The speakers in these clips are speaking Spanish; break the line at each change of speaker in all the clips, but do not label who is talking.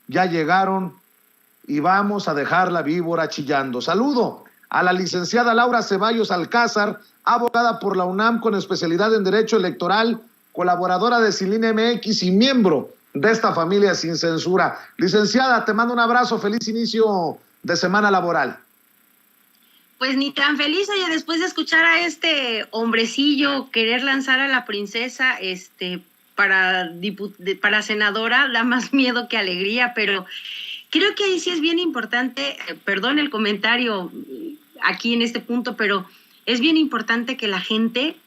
ya llegaron y vamos a dejar la víbora chillando. Saludo a la licenciada Laura Ceballos Alcázar, abogada por la UNAM con especialidad en Derecho Electoral, colaboradora de Ciline MX y miembro de esta familia sin censura. Licenciada, te mando un abrazo, feliz inicio de semana laboral.
Pues ni tan feliz, oye, después de escuchar a este hombrecillo querer lanzar a la princesa para senadora, da más miedo que alegría, pero creo que ahí sí es bien importante, perdón el comentario aquí en este punto, pero es bien importante que la gente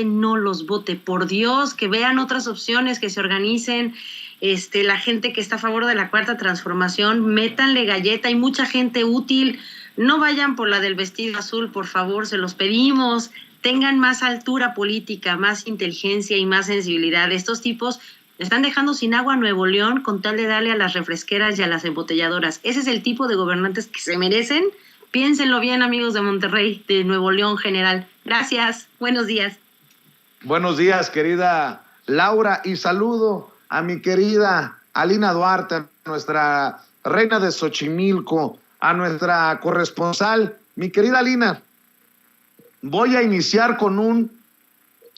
no los vote, por Dios, que vean otras opciones, que se organicen, la gente que está a favor de la Cuarta Transformación, métanle galleta, hay mucha gente útil, no vayan por la del vestido azul, por favor, se los pedimos, tengan más altura política, más inteligencia y más sensibilidad. Estos tipos están dejando sin agua a Nuevo León con tal de darle a las refresqueras y a las embotelladoras. Ese es el tipo de gobernantes que se merecen. Piénsenlo bien, amigos de Monterrey, de Nuevo León general. Gracias, buenos días.
Buenos días, querida Laura, y saludo a mi querida Alina Duarte, a nuestra reina de Xochimilco, a nuestra corresponsal. Mi querida Alina, voy a iniciar con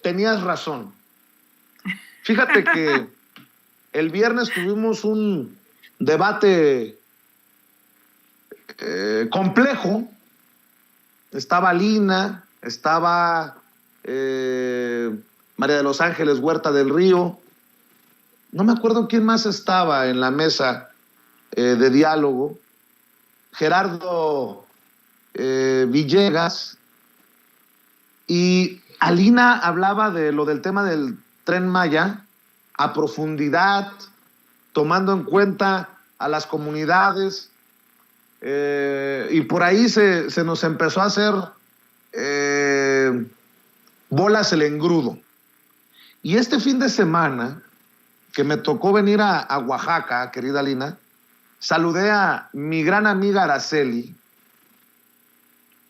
tenías razón. Fíjate que el viernes tuvimos un debate complejo. Estaba Lina, estaba María de los Ángeles Huerta del Río, no me acuerdo quién más estaba en la mesa de diálogo, Gerardo Villegas, y Alina hablaba de lo del tema del Tren Maya a profundidad, tomando en cuenta a las comunidades, y por ahí se nos empezó a hacer bolas el engrudo. Y este fin de semana, que me tocó venir a Oaxaca, querida Lina, saludé a mi gran amiga Araceli,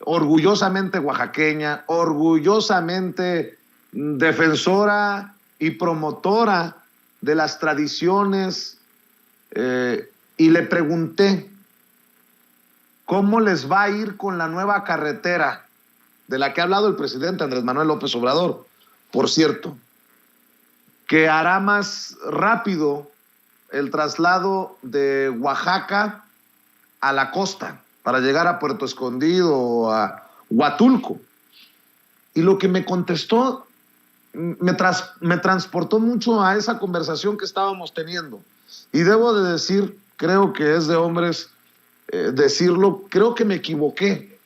orgullosamente oaxaqueña, orgullosamente defensora y promotora de las tradiciones, y le pregunté cómo les va a ir con la nueva carretera de la que ha hablado el presidente Andrés Manuel López Obrador, por cierto, que hará más rápido el traslado de Oaxaca a la costa para llegar a Puerto Escondido o a Huatulco. Y lo que me contestó me transportó mucho a esa conversación que estábamos teniendo. Y debo de decir, creo que es de hombres decirlo, creo que me equivoqué.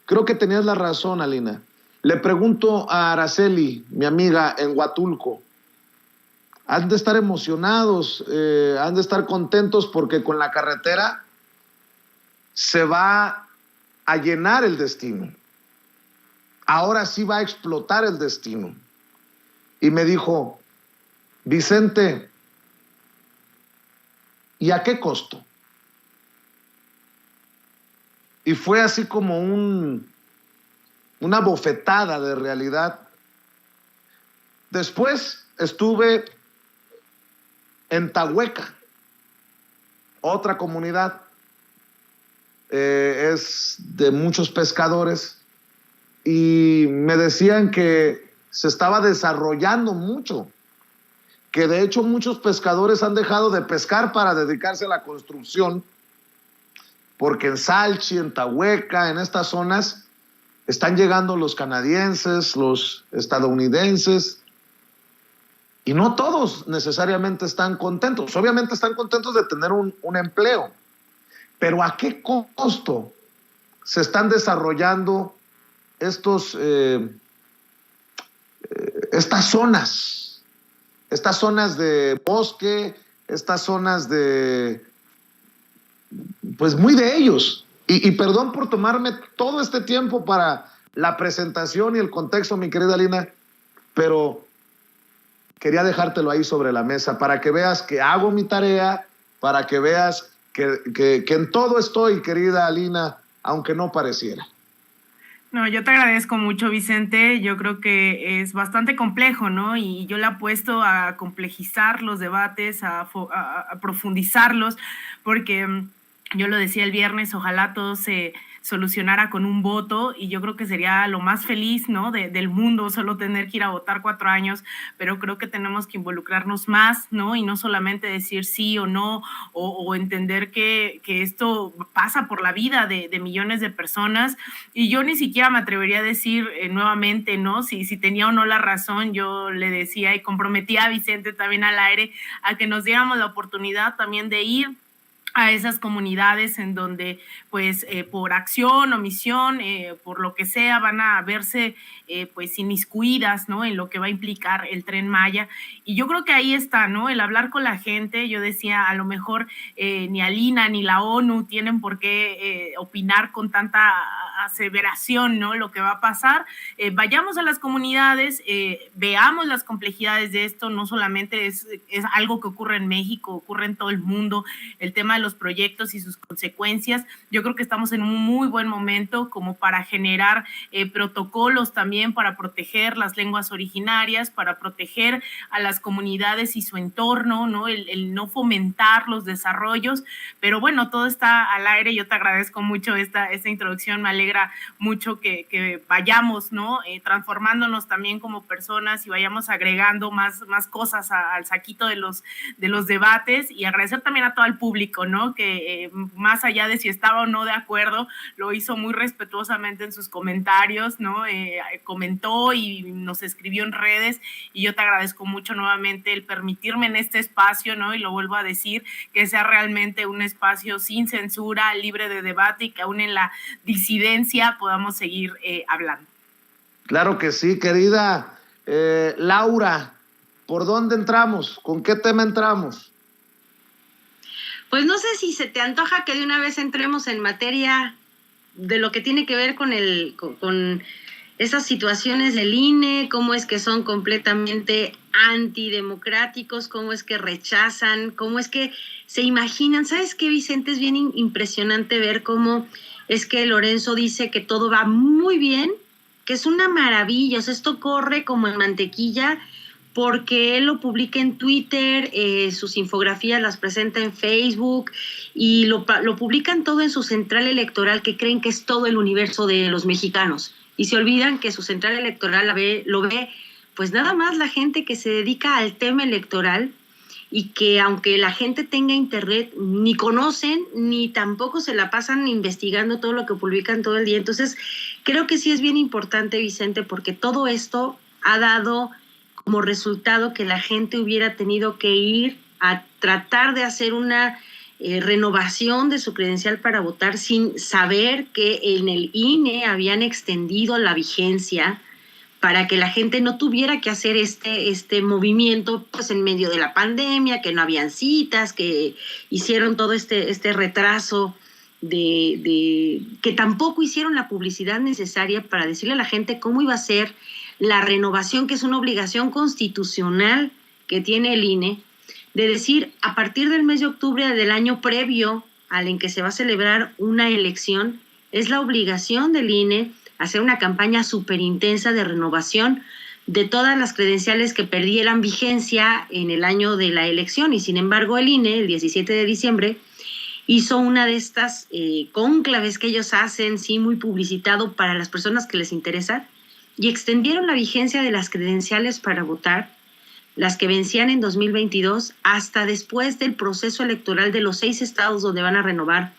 Creo que tenías la razón, Alina. Le pregunto a Araceli, mi amiga en Huatulco, han de estar emocionados, han de estar contentos porque con la carretera se va a llenar el destino. Ahora sí va a explotar el destino. Y me dijo, Vicente, ¿y a qué costo? Y fue así como una bofetada de realidad. Después estuve en Tahueca, otra comunidad, es de muchos pescadores, y me decían que se estaba desarrollando mucho, que de hecho muchos pescadores han dejado de pescar para dedicarse a la construcción, porque en Salchi, en Tahueca, en estas zonas, están llegando los canadienses, los estadounidenses, y no todos necesariamente están contentos. Obviamente están contentos de tener un empleo, pero ¿a qué costo se están desarrollando estas zonas de bosque, estas zonas pues muy de ellos? Y perdón por tomarme todo este tiempo para la presentación y el contexto, mi querida Lina, pero quería dejártelo ahí sobre la mesa para que veas que hago mi tarea, para que veas que en todo estoy, querida Lina, aunque no pareciera.
No, yo te agradezco mucho, Vicente. Yo creo que es bastante complejo, ¿no? Y yo le apuesto a complejizar los debates, a profundizarlos, porque yo lo decía el viernes, ojalá todo se solucionara con un voto y yo creo que sería lo más feliz, ¿no? Del mundo, solo tener que ir a votar 4 años, pero creo que tenemos que involucrarnos más, ¿no? Y no solamente decir sí o no, o entender que esto pasa por la vida de millones de personas. Y yo ni siquiera me atrevería a decir nuevamente, ¿no? Si tenía o no la razón. Yo le decía y comprometía a Vicente también al aire a que nos diéramos la oportunidad también de ir a esas comunidades en donde pues por acción, omisión, por lo que sea, van a verse pues inmiscuidas, ¿no? En lo que va a implicar el Tren Maya. Y yo creo que ahí está, ¿no? El hablar con la gente. Yo decía, a lo mejor ni Alina ni la ONU tienen por qué opinar con tanta aseveración, ¿no? Lo que va a pasar. Vayamos a las comunidades, veamos las complejidades de esto. No solamente es algo que ocurre en México, ocurre en todo el mundo. El tema de los proyectos y sus consecuencias. Yo creo que estamos en un muy buen momento como para generar protocolos también para proteger las lenguas originarias, para proteger a las comunidades y su entorno, ¿no? El no fomentar los desarrollos, pero bueno, todo está al aire. Yo te agradezco mucho esta introducción, me alegra mucho que vayamos, ¿no? Transformándonos también como personas y vayamos agregando más cosas al saquito de los debates, y agradecer también a todo el público, ¿no? Que más allá de si estaba o no de acuerdo, lo hizo muy respetuosamente en sus comentarios, ¿no? Comentó y nos escribió en redes, y yo te agradezco mucho nuevamente el permitirme en este espacio, ¿no? Y lo vuelvo a decir, que sea realmente un espacio sin censura, libre de debate, y que aún en la disidencia podamos seguir hablando.
Claro que sí, querida Laura, ¿por dónde entramos? ¿Con qué tema entramos?
Pues no sé si se te antoja que de una vez entremos en materia de lo que tiene que ver con esas situaciones del INE, cómo es que son completamente antidemocráticos, cómo es que rechazan, cómo es que se imaginan. ¿Sabes qué, Vicente? Es bien impresionante ver cómo es que Lorenzo dice que todo va muy bien, que es una maravilla, o sea, esto corre como en mantequilla, porque él lo publica en Twitter, sus infografías las presenta en Facebook y lo publican todo en su central electoral, que creen que es todo el universo de los mexicanos. Y se olvidan que su central electoral lo ve pues nada más la gente que se dedica al tema electoral, y que aunque la gente tenga internet, ni conocen, ni tampoco se la pasan investigando todo lo que publican todo el día. Entonces, creo que sí es bien importante, Vicente, porque todo esto ha dado como resultado que la gente hubiera tenido que ir a tratar de hacer una renovación de su credencial para votar sin saber que en el INE habían extendido la vigencia para que la gente no tuviera que hacer este movimiento pues en medio de la pandemia, que no habían citas, que hicieron todo este retraso que tampoco hicieron la publicidad necesaria para decirle a la gente cómo iba a ser la renovación, que es una obligación constitucional que tiene el INE, de decir, a partir del mes de octubre del año previo al en que se va a celebrar una elección, es la obligación del INE hacer una campaña súper intensa de renovación de todas las credenciales que perdieran vigencia en el año de la elección. Y sin embargo, el INE, el 17 de diciembre, hizo una de estas cónclaves que ellos hacen, sí, muy publicitado para las personas que les interesa, y extendieron la vigencia de las credenciales para votar, las que vencían en 2022, hasta después del proceso electoral de los 6 estados donde van a renovar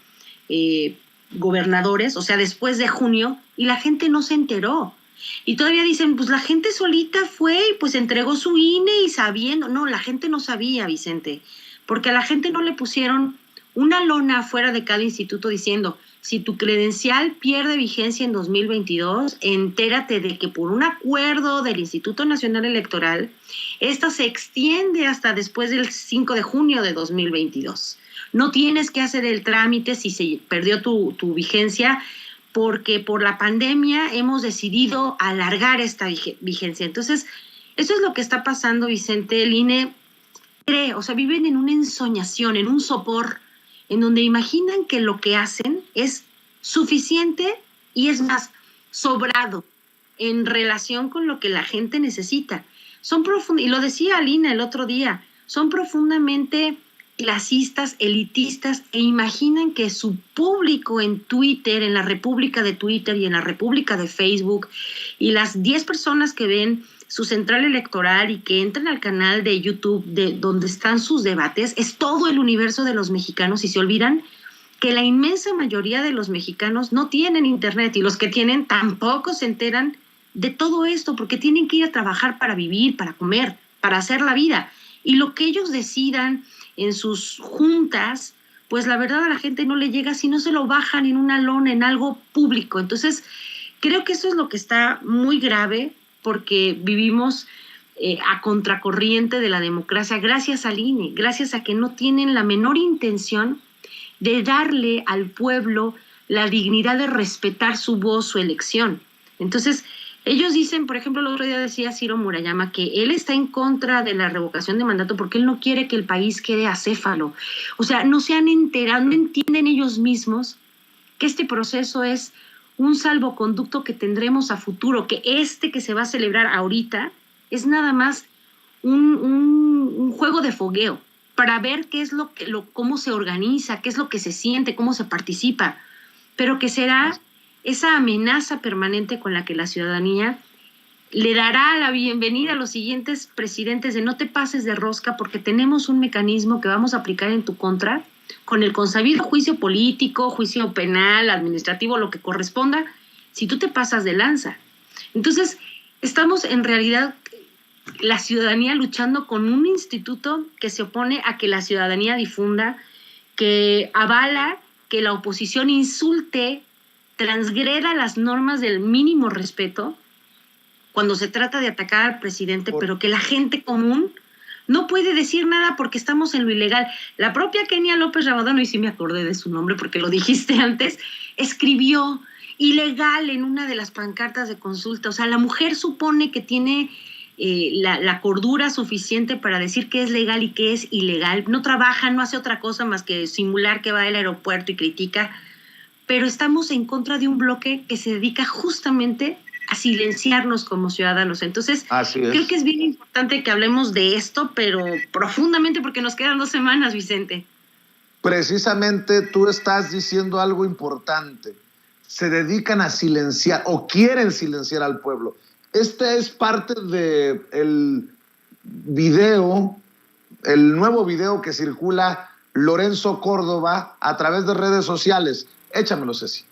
gobernadores, o sea, después de junio, y la gente no se enteró. Y todavía dicen, pues la gente solita fue y pues entregó su INE y sabiendo. No, la gente no sabía, Vicente, porque a la gente no le pusieron una lona afuera de cada instituto diciendo, si tu credencial pierde vigencia en 2022, entérate de que por un acuerdo del Instituto Nacional Electoral, esta se extiende hasta después del 5 de junio de 2022. No tienes que hacer el trámite si se perdió tu vigencia, porque por la pandemia hemos decidido alargar esta vigencia. Entonces, eso es lo que está pasando, Vicente. El INE cree, o sea, viven en una ensoñación, en un sopor, en donde imaginan que lo que hacen es suficiente, y es más, sobrado en relación con lo que la gente necesita. Y lo decía Alina el otro día, son profundamente clasistas, elitistas, e imaginan que su público en Twitter, en la República de Twitter y en la República de Facebook, y las 10 personas que ven su central electoral y que entran al canal de YouTube de donde están sus debates, es todo el universo de los mexicanos, y se olvidan que la inmensa mayoría de los mexicanos no tienen internet, y los que tienen tampoco se enteran de todo esto, porque tienen que ir a trabajar para vivir, para comer, para hacer la vida. Y lo que ellos decidan en sus juntas, pues la verdad a la gente no le llega si no se lo bajan en una lona, en algo público. Entonces, creo que eso es lo que está muy grave, porque vivimos a contracorriente de la democracia, gracias al INE, gracias a que no tienen la menor intención de darle al pueblo la dignidad de respetar su voz, su elección. Entonces, ellos dicen, por ejemplo, el otro día decía Ciro Murayama que él está en contra de la revocación de mandato porque él no quiere que el país quede acéfalo. O sea, no se han enterado, no entienden ellos mismos que este proceso es un salvoconducto que tendremos a futuro, que que se va a celebrar ahorita es nada más un juego de fogueo para ver qué es cómo se organiza, qué es lo que se siente, cómo se participa, pero que será esa amenaza permanente con la que la ciudadanía le dará la bienvenida a los siguientes presidentes de no te pases de rosca, porque tenemos un mecanismo que vamos a aplicar en tu contra con el consabido juicio político, juicio penal, administrativo, lo que corresponda, si tú te pasas de lanza. Entonces, estamos en realidad la ciudadanía luchando con un instituto que se opone a que la ciudadanía difunda, que avala que la oposición insulte, transgreda las normas del mínimo respeto cuando se trata de atacar al presidente, pero que la gente común no puede decir nada porque estamos en lo ilegal. La propia Kenia López Rabadán, y sí me acordé de su nombre porque lo dijiste antes, escribió ilegal en una de las pancartas de consulta. O sea, la mujer supone que tiene la cordura suficiente para decir qué es legal y qué es ilegal. No trabaja, no hace otra cosa más que simular que va al aeropuerto y critica. Pero estamos en contra de un bloque que se dedica justamente a silenciarnos como ciudadanos. Entonces, creo que es bien importante que hablemos de esto, pero profundamente, porque nos quedan 2 semanas, Vicente.
Precisamente tú estás diciendo algo importante. Se dedican a silenciar o quieren silenciar al pueblo. Este es parte del video, el nuevo video que circula Lorenzo Córdoba a través de redes sociales. Échamelo, Ceci.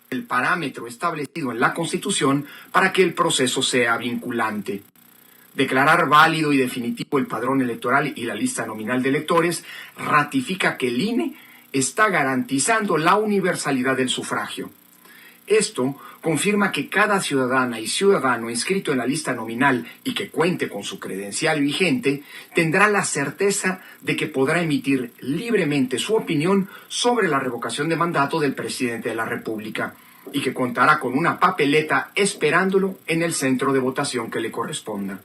El parámetro establecido en la Constitución para que el proceso sea vinculante. Declarar válido y definitivo el padrón electoral y la lista nominal de electores ratifica que el INE está garantizando la universalidad del sufragio. Esto confirma que cada ciudadana y ciudadano inscrito en la lista nominal y que cuente con su credencial vigente tendrá la certeza de que podrá emitir libremente su opinión sobre la revocación de mandato del presidente de la República y que contará con una papeleta esperándolo en el centro de votación que le corresponda.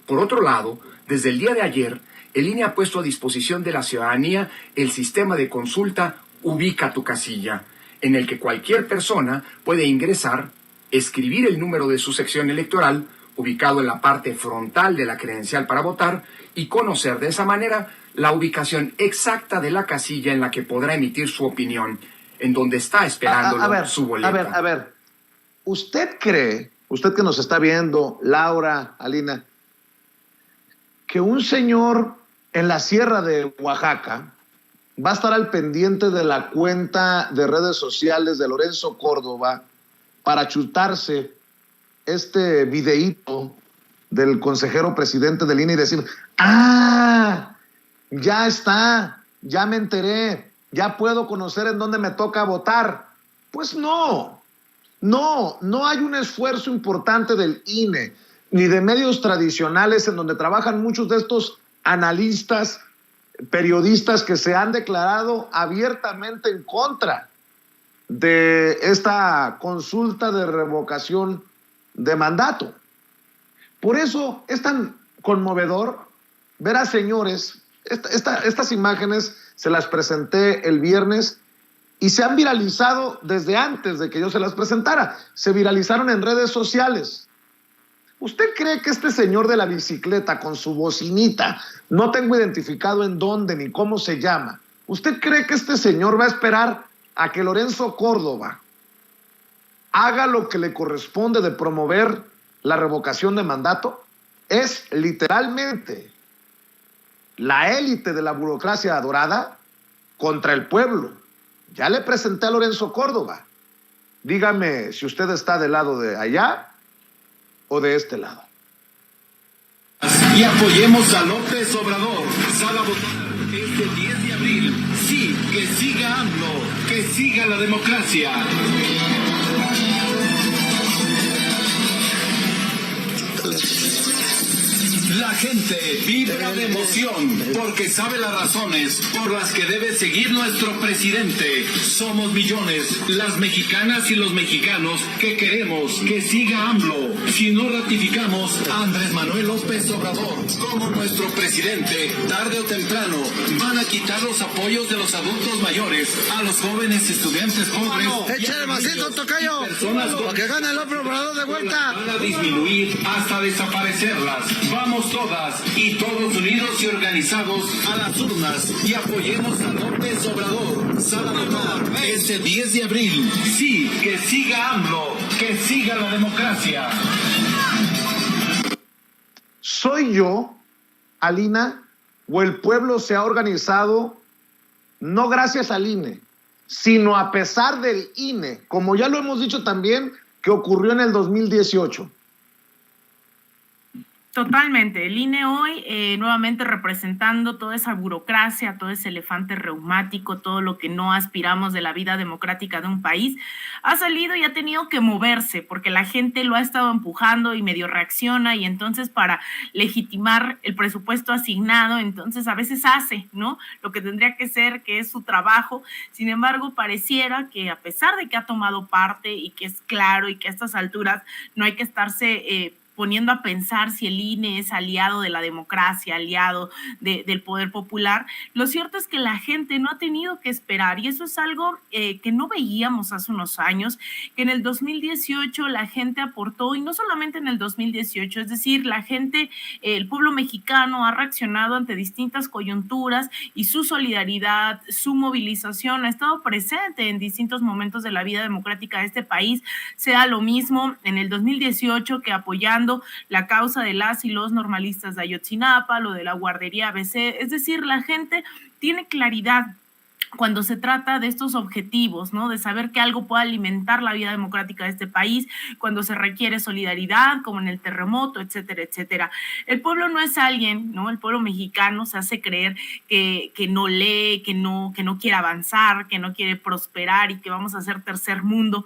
Por otro lado, desde el día de ayer, el INE ha puesto a disposición de la ciudadanía el sistema de consulta Ubica tu casilla, en el que cualquier persona puede ingresar, escribir el número de su sección electoral, ubicado en la parte frontal de la credencial para votar, y conocer de esa manera la ubicación exacta de la casilla en la que podrá emitir su opinión, en donde está esperándolo su boleta.
A ver, ¿usted cree, usted que nos está viendo, Laura, Alina, que un señor en la sierra de Oaxaca va a estar al pendiente de la cuenta de redes sociales de Lorenzo Córdoba para chutarse este videíto del consejero presidente del INE y decir, ya está, ya me enteré, ya puedo conocer en dónde me toca votar? Pues no hay un esfuerzo importante del INE ni de medios tradicionales en donde trabajan muchos de estos analistas, periodistas que se han declarado abiertamente en contra de esta consulta de revocación de mandato. Por eso es tan conmovedor ver a señores, estas imágenes se las presenté el viernes, y se han viralizado desde antes de que yo se las presentara. Se viralizaron en redes sociales. ¿Usted cree que este señor de la bicicleta con su bocinita, no tengo identificado en dónde ni cómo se llama, ¿usted cree que este señor va a esperar a que Lorenzo Córdoba haga lo que le corresponde de promover la revocación de mandato? Es literalmente la élite de la burocracia dorada contra el pueblo. Ya le presenté a Lorenzo Córdoba. Dígame si usted está del lado de allá o de este lado.
Y apoyemos a López Obrador. Sala a votar este 10 de abril. Sí, que siga AMLO, que siga la democracia. La gente vibra de emoción porque sabe las razones por las que debe seguir nuestro presidente. Somos millones, las mexicanas y los mexicanos que queremos que siga AMLO. Si no ratificamos a Andrés Manuel López Obrador como nuestro presidente, tarde o temprano van a quitar los apoyos de los adultos mayores, a los jóvenes estudiantes pobres.
¡Échale vasito, tocayo!
Personas
para que gane el López Obrador de vuelta.
Van a disminuir hasta desaparecerlas. Vamos todas y todos unidos y organizados a las urnas y apoyemos a López Obrador. Sala a votar este 10 de abril. Sí, que siga AMLO, que siga la democracia.
¿Soy yo, Alina, o el pueblo se ha organizado no gracias al INE, sino a pesar del INE, como ya lo hemos dicho también que ocurrió en el 2018?
Totalmente. El INE hoy nuevamente representando toda esa burocracia, todo ese elefante reumático, todo lo que no aspiramos de la vida democrática de un país, ha salido y ha tenido que moverse porque la gente lo ha estado empujando y medio reacciona, y entonces para legitimar el presupuesto asignado, entonces a veces hace, ¿no?, lo que tendría que ser, que es su trabajo. Sin embargo, pareciera que a pesar de que ha tomado parte y que es claro y que a estas alturas no hay que estarse poniendo a pensar si el INE es aliado de la democracia, aliado del poder popular, lo cierto es que la gente no ha tenido que esperar, y eso es algo que no veíamos hace unos años, que en el 2018 la gente aportó, y no solamente en el 2018, es decir, la gente, el pueblo mexicano ha reaccionado ante distintas coyunturas, y su solidaridad, su movilización ha estado presente en distintos momentos de la vida democrática de este país, sea lo mismo en el 2018 que apoyando la causa de las y los normalistas de Ayotzinapa, lo de la guardería ABC, es decir, la gente tiene claridad cuando se trata de estos objetivos, ¿no?, de saber que algo puede alimentar la vida democrática de este país, cuando se requiere solidaridad, como en el terremoto, etcétera, etcétera. El pueblo no es alguien, ¿no?, el pueblo mexicano se hace creer que no lee, que no quiere avanzar, que no quiere prosperar y que vamos a ser tercer mundo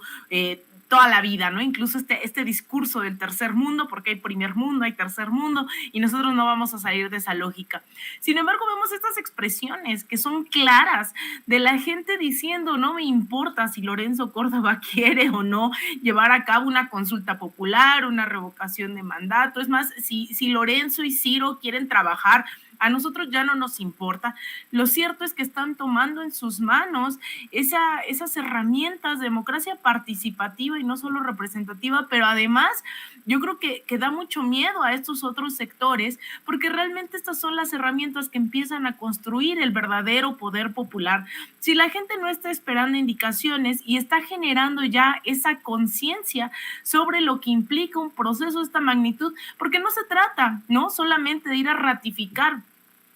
toda la vida, ¿no? Incluso este discurso del tercer mundo, porque hay primer mundo, hay tercer mundo, y nosotros no vamos a salir de esa lógica. Sin embargo, vemos estas expresiones que son claras de la gente diciendo: no me importa si Lorenzo Córdoba quiere o no llevar a cabo una consulta popular, una revocación de mandato. Es más, si Lorenzo y Ciro quieren trabajar, a nosotros ya no nos importa. Lo cierto es que están tomando en sus manos esas herramientas de democracia participativa y no solo representativa, pero además yo creo que da mucho miedo a estos otros sectores, porque realmente estas son las herramientas que empiezan a construir el verdadero poder popular. Si la gente no está esperando indicaciones y está generando ya esa conciencia sobre lo que implica un proceso de esta magnitud, porque no se trata, ¿no?, solamente de ir a ratificar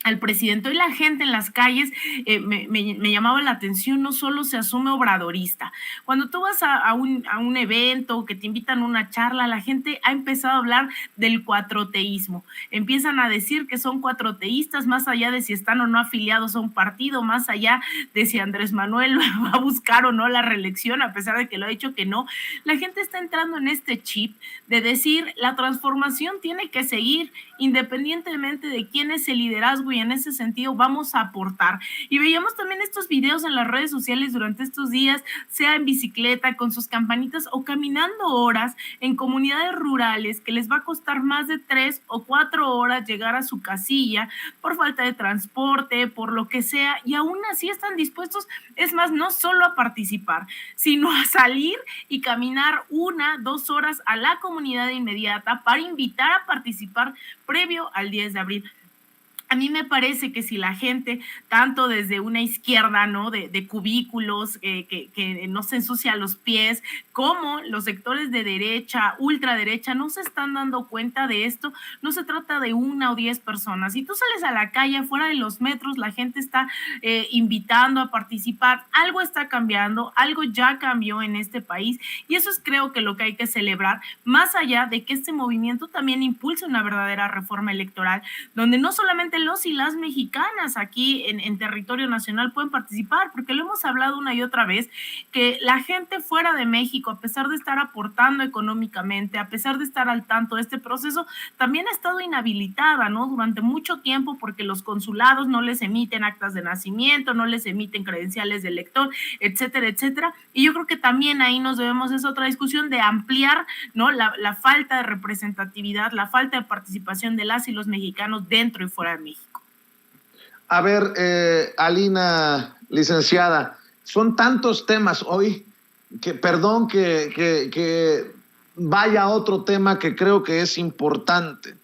al presidente. Hoy la gente en las calles, me llamaba la atención, no solo se asume obradorista. Cuando tú vas a un evento, que te invitan a una charla, la gente ha empezado a hablar del cuatroteísmo. Empiezan a decir que son cuatroteístas, más allá de si están o no afiliados a un partido, más allá de si Andrés Manuel va a buscar o no la reelección, a pesar de que lo ha dicho que no. La gente está entrando en este chip de decir: la transformación tiene que seguir, independientemente de quién es el liderazgo y en ese sentido vamos a aportar. Y veíamos también estos videos en las redes sociales durante estos días, sea en bicicleta, con sus campanitas o caminando horas en comunidades rurales que les va a costar más de 3 o 4 horas llegar a su casilla por falta de transporte, por lo que sea, y aún así están dispuestos, es más, no solo a participar, sino a salir y caminar 1, 2 horas a la comunidad inmediata para invitar a participar previo al 10 de abril. A mí me parece que si la gente, tanto desde una izquierda, ¿no? De cubículos, que no se ensucia los pies, como los sectores de derecha, ultraderecha, no se están dando cuenta de esto, no se trata de 1 o 10 personas. Si tú sales a la calle, fuera de los metros, la gente está invitando a participar, algo está cambiando, algo ya cambió en este país, y eso es creo que lo que hay que celebrar, más allá de que este movimiento también impulse una verdadera reforma electoral, donde no solamente los y las mexicanas aquí en territorio nacional pueden participar, porque lo hemos hablado una y otra vez, que la gente fuera de México, a pesar de estar aportando económicamente, a pesar de estar al tanto de este proceso, también ha estado inhabilitada, ¿no? Durante mucho tiempo, porque los consulados no les emiten actas de nacimiento, no les emiten credenciales de elector, etcétera, etcétera. Y yo creo que también ahí nos debemos, es otra discusión, de ampliar, ¿no? La falta de representatividad, la falta de participación de las y los mexicanos dentro y fuera de México.
A ver, Alina, licenciada, son tantos temas hoy que, perdón, que vaya a otro tema que creo que es importante.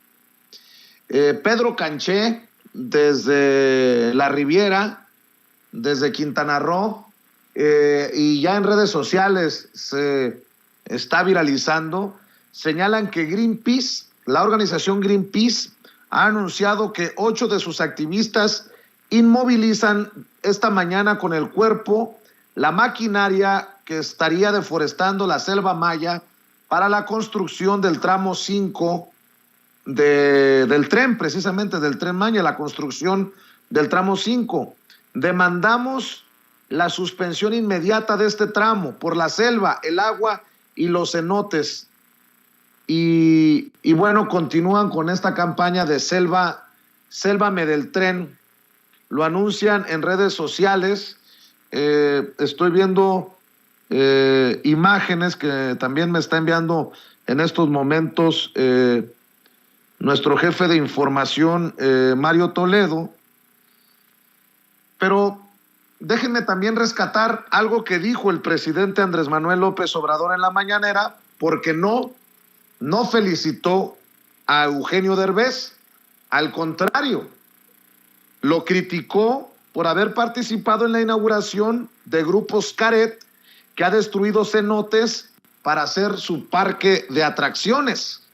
Pedro Canché, desde La Riviera, desde Quintana Roo, y ya en redes sociales se está viralizando, señalan que Greenpeace, la organización Greenpeace, ha anunciado que 8 de sus activistas inmovilizan esta mañana con el cuerpo la maquinaria que estaría deforestando la selva maya para la construcción del tramo 5 del tren, precisamente del Tren Maya, la construcción del tramo 5. Demandamos la suspensión inmediata de este tramo por la selva, el agua y los cenotes. Y bueno, continúan con esta campaña de Sélvame del tren. Lo anuncian en redes sociales. Estoy viendo imágenes que también me está enviando en estos momentos nuestro jefe de información, Mario Toledo. Pero déjenme también rescatar algo que dijo el presidente Andrés Manuel López Obrador en la mañanera, porque no felicitó a Eugenio Derbez, al contrario, lo criticó por haber participado en la inauguración de Grupo Xcaret, que ha destruido cenotes para hacer su parque de atracciones.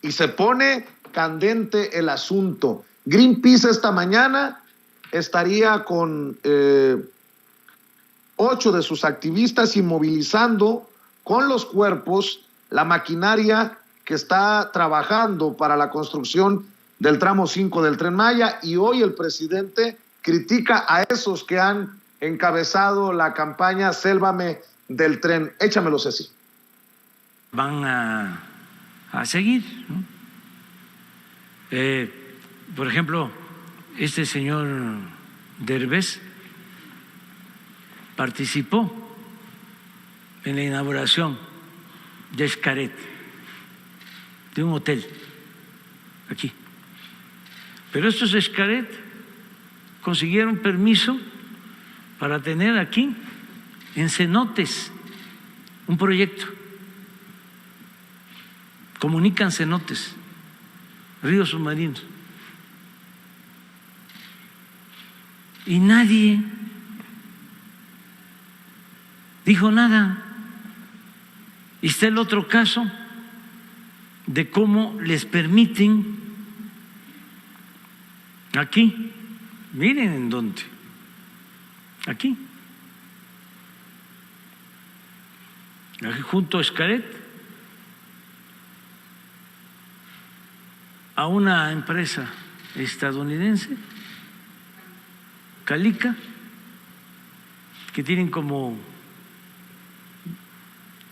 Y se pone candente el asunto. Greenpeace esta mañana estaría con 8 de sus activistas inmovilizando con los cuerpos la maquinaria que está trabajando para la construcción del tramo 5 del Tren Maya, y hoy el presidente critica a esos que han encabezado la campaña Sélvame del tren. Échamelo, Ceci.
Van a seguir, ¿no? Por ejemplo, este señor Derbez participó en la inauguración de Xcaret, de un hotel aquí. Pero estos de Xcaret consiguieron permiso para tener aquí en cenotes un proyecto. Comunican cenotes, ríos submarinos. Y nadie dijo nada. Y está el otro caso de cómo les permiten aquí, miren en dónde, aquí junto a Xcaret, a una empresa estadounidense, Calica, que tienen como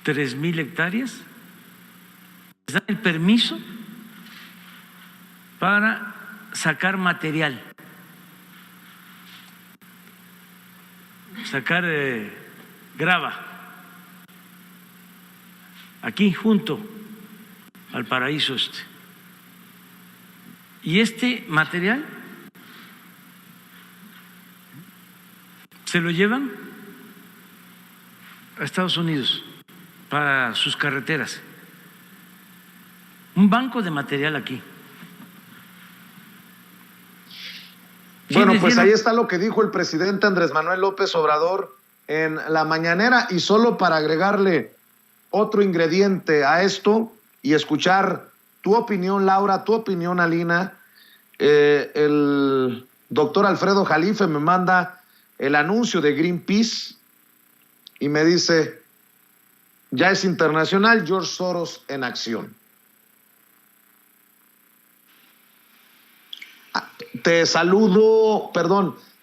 3,000 hectáreas, les dan el permiso para sacar material sacar grava aquí junto al Paraíso Este. Y este material se lo llevan a Estados Unidos para sus carreteras. Un banco de material aquí.
Bueno, pues ahí está lo que dijo el presidente Andrés Manuel López Obrador en la mañanera. Y solo para agregarle otro ingrediente a esto y escuchar tu opinión, Laura, tu opinión, Alina, el doctor Alfredo Jalife me manda el anuncio de Greenpeace y me dice, ya es internacional, George Soros en acción. Te saludo,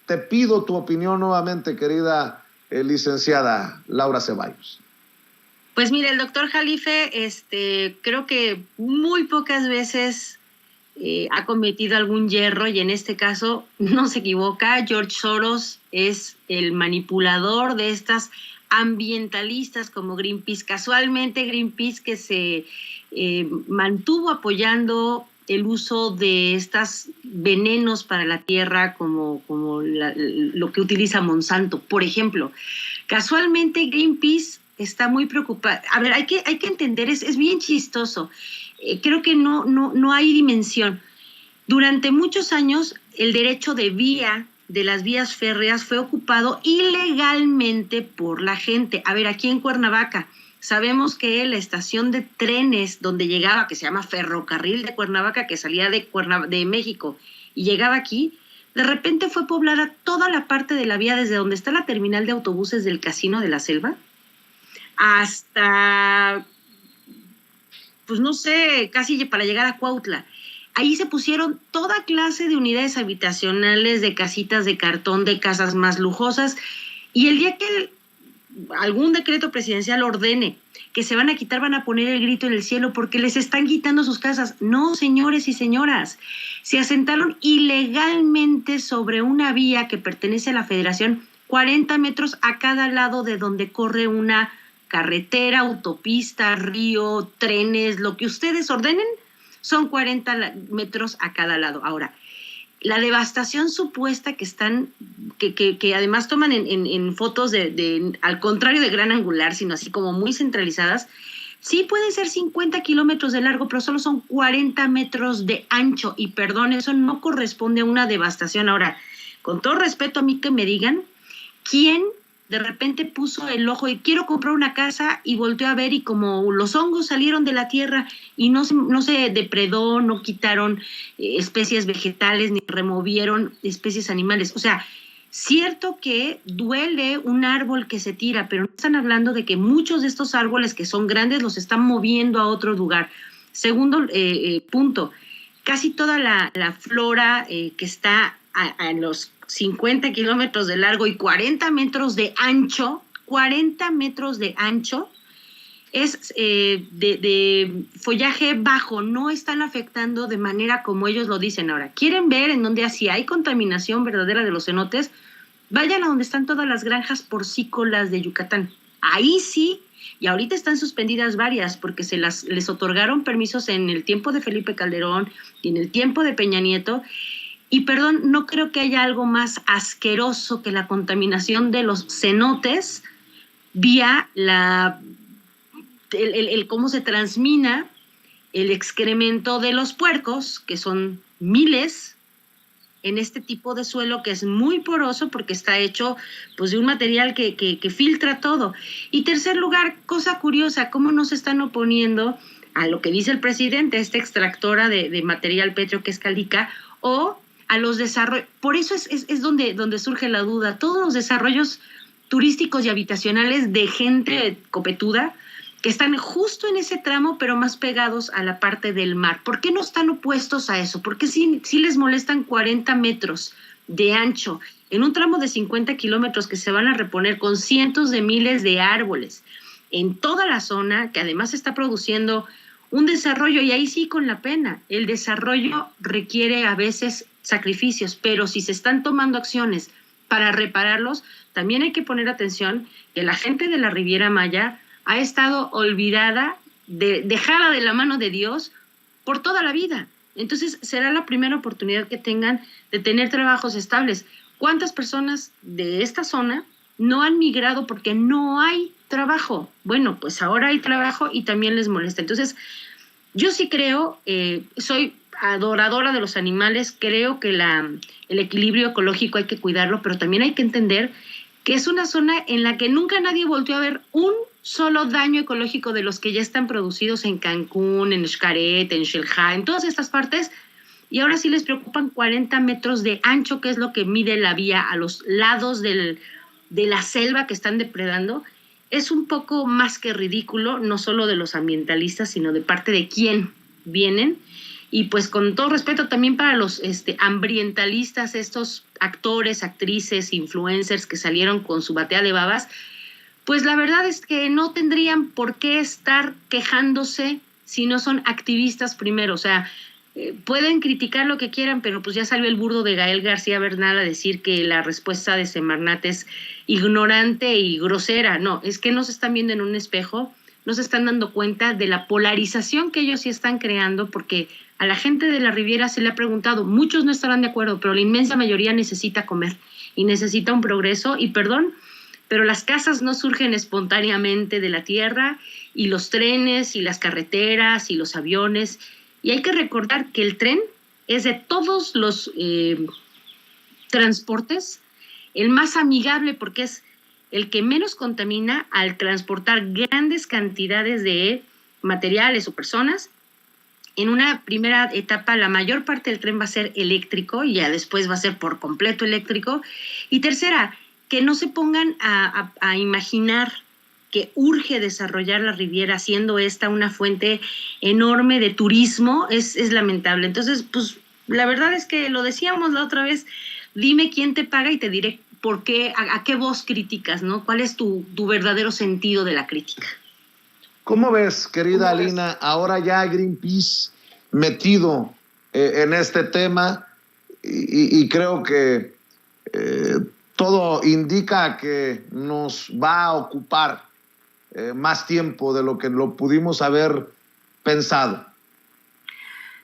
te pido tu opinión nuevamente, querida licenciada Laura Ceballos.
Pues mire, el doctor Jalife, creo que muy pocas veces ha cometido algún yerro y en este caso no se equivoca. George Soros es el manipulador de estas ambientalistas como Greenpeace. Casualmente Greenpeace que se mantuvo apoyando el uso de estos venenos para la tierra como lo que utiliza Monsanto, por ejemplo. Casualmente Greenpeace está muy preocupada. A ver, hay que entender, es bien chistoso. Creo que no hay dimensión. Durante muchos años el derecho de las vías férreas fue ocupado ilegalmente por la gente. A ver, aquí en Cuernavaca, sabemos que la estación de trenes donde llegaba, que se llama Ferrocarril de Cuernavaca, que salía de México y llegaba aquí, de repente fue poblada toda la parte de la vía desde donde está la terminal de autobuses del Casino de la Selva hasta, pues no sé, casi para llegar a Cuautla. Ahí se pusieron toda clase de unidades habitacionales, de casitas de cartón, de casas más lujosas, y el día que algún decreto presidencial ordene que se van a quitar, van a poner el grito en el cielo porque les están quitando sus casas. No, señores y señoras, se asentaron ilegalmente sobre una vía que pertenece a la Federación, 40 metros a cada lado de donde corre una carretera, autopista, río, trenes, lo que ustedes ordenen, son 40 metros a cada lado. Ahora, la devastación supuesta que además toman en fotos al contrario de gran angular, sino así como muy centralizadas, sí pueden ser 50 kilómetros de largo, pero solo son 40 metros de ancho. Y perdón, eso no corresponde a una devastación. Ahora, con todo respeto a mí que me digan, ¿quién de repente puso el ojo y quiero comprar una casa y volteó a ver y como los hongos salieron de la tierra y no se depredó, no quitaron especies vegetales ni removieron especies animales? O sea, cierto que duele un árbol que se tira, pero no están hablando de que muchos de estos árboles que son grandes los están moviendo a otro lugar. Segundo punto, casi toda la flora que está a los 50 kilómetros de largo y 40 metros de ancho, es de follaje bajo, no están afectando de manera como ellos lo dicen. Ahora, ¿quieren ver en donde así hay contaminación verdadera de los cenotes? Vayan a donde están todas las granjas porcícolas de Yucatán. Ahí sí, y ahorita están suspendidas varias porque les otorgaron permisos en el tiempo de Felipe Calderón y en el tiempo de Peña Nieto. Y perdón, no creo que haya algo más asqueroso que la contaminación de los cenotes vía el cómo se transmina el excremento de los puercos, que son miles, en este tipo de suelo que es muy poroso porque está hecho pues, de un material que filtra todo. Y tercer lugar, cosa curiosa, cómo no se están oponiendo a lo que dice el presidente, esta extractora de material pétreo que es Calica, o a los desarrollos. Por eso es donde surge la duda. Todos los desarrollos turísticos y habitacionales de gente copetuda que están justo en ese tramo, pero más pegados a la parte del mar. ¿Por qué no están opuestos a eso? ¿Por qué sí les molestan 40 metros de ancho en un tramo de 50 kilómetros que se van a reponer con cientos de miles de árboles en toda la zona, que además está produciendo un desarrollo? Y ahí sí con la pena. El desarrollo requiere a veces sacrificios, pero si se están tomando acciones para repararlos, también hay que poner atención que la gente de la Riviera Maya ha estado olvidada, dejada de la mano de Dios por toda la vida. Entonces será la primera oportunidad que tengan de tener trabajos estables. ¿Cuántas personas de esta zona no han migrado porque no hay trabajo? Bueno, pues ahora hay trabajo y también les molesta. Entonces, yo sí creo, soy adoradora de los animales, creo que el equilibrio ecológico hay que cuidarlo, pero también hay que entender que es una zona en la que nunca nadie volteó a ver un solo daño ecológico de los que ya están producidos en Cancún, en Xcaret, en Xel-Há, en todas estas partes, y ahora sí les preocupan 40 metros de ancho, que es lo que mide la vía a los lados de la selva que están depredando. Es un poco más que ridículo, no solo de los ambientalistas, sino de parte de quién vienen. Y pues con todo respeto también para los ambientalistas, estos actores, actrices, influencers que salieron con su batea de babas, pues la verdad es que no tendrían por qué estar quejándose si no son activistas primero. O sea, pueden criticar lo que quieran, pero pues ya salió el burdo de Gael García Bernal a decir que la respuesta de Semarnat es ignorante y grosera. No, es que no se están viendo en un espejo, no se están dando cuenta de la polarización que ellos sí están creando, porque a la gente de la Riviera se le ha preguntado, muchos no estarán de acuerdo, pero la inmensa mayoría necesita comer y necesita un progreso, y perdón, pero las casas no surgen espontáneamente de la tierra, y los trenes y las carreteras y los aviones. Y hay que recordar que el tren es de todos los transportes el más amigable, porque es el que menos contamina al transportar grandes cantidades de materiales o personas. En una primera etapa, la mayor parte del tren va a ser eléctrico y ya después va a ser por completo eléctrico. Y tercera, que no se pongan a imaginar que urge desarrollar la Riviera, siendo esta una fuente enorme de turismo, es lamentable. Entonces, pues, la verdad es que lo decíamos la otra vez, dime quién te paga y te diré por qué, a qué voz criticas, ¿no? ¿Cuál es tu verdadero sentido de la crítica?
¿Cómo ves, querida Alina, ahora ya Greenpeace metido en este tema y creo que todo indica que nos va a ocupar más tiempo de lo que lo pudimos haber pensado?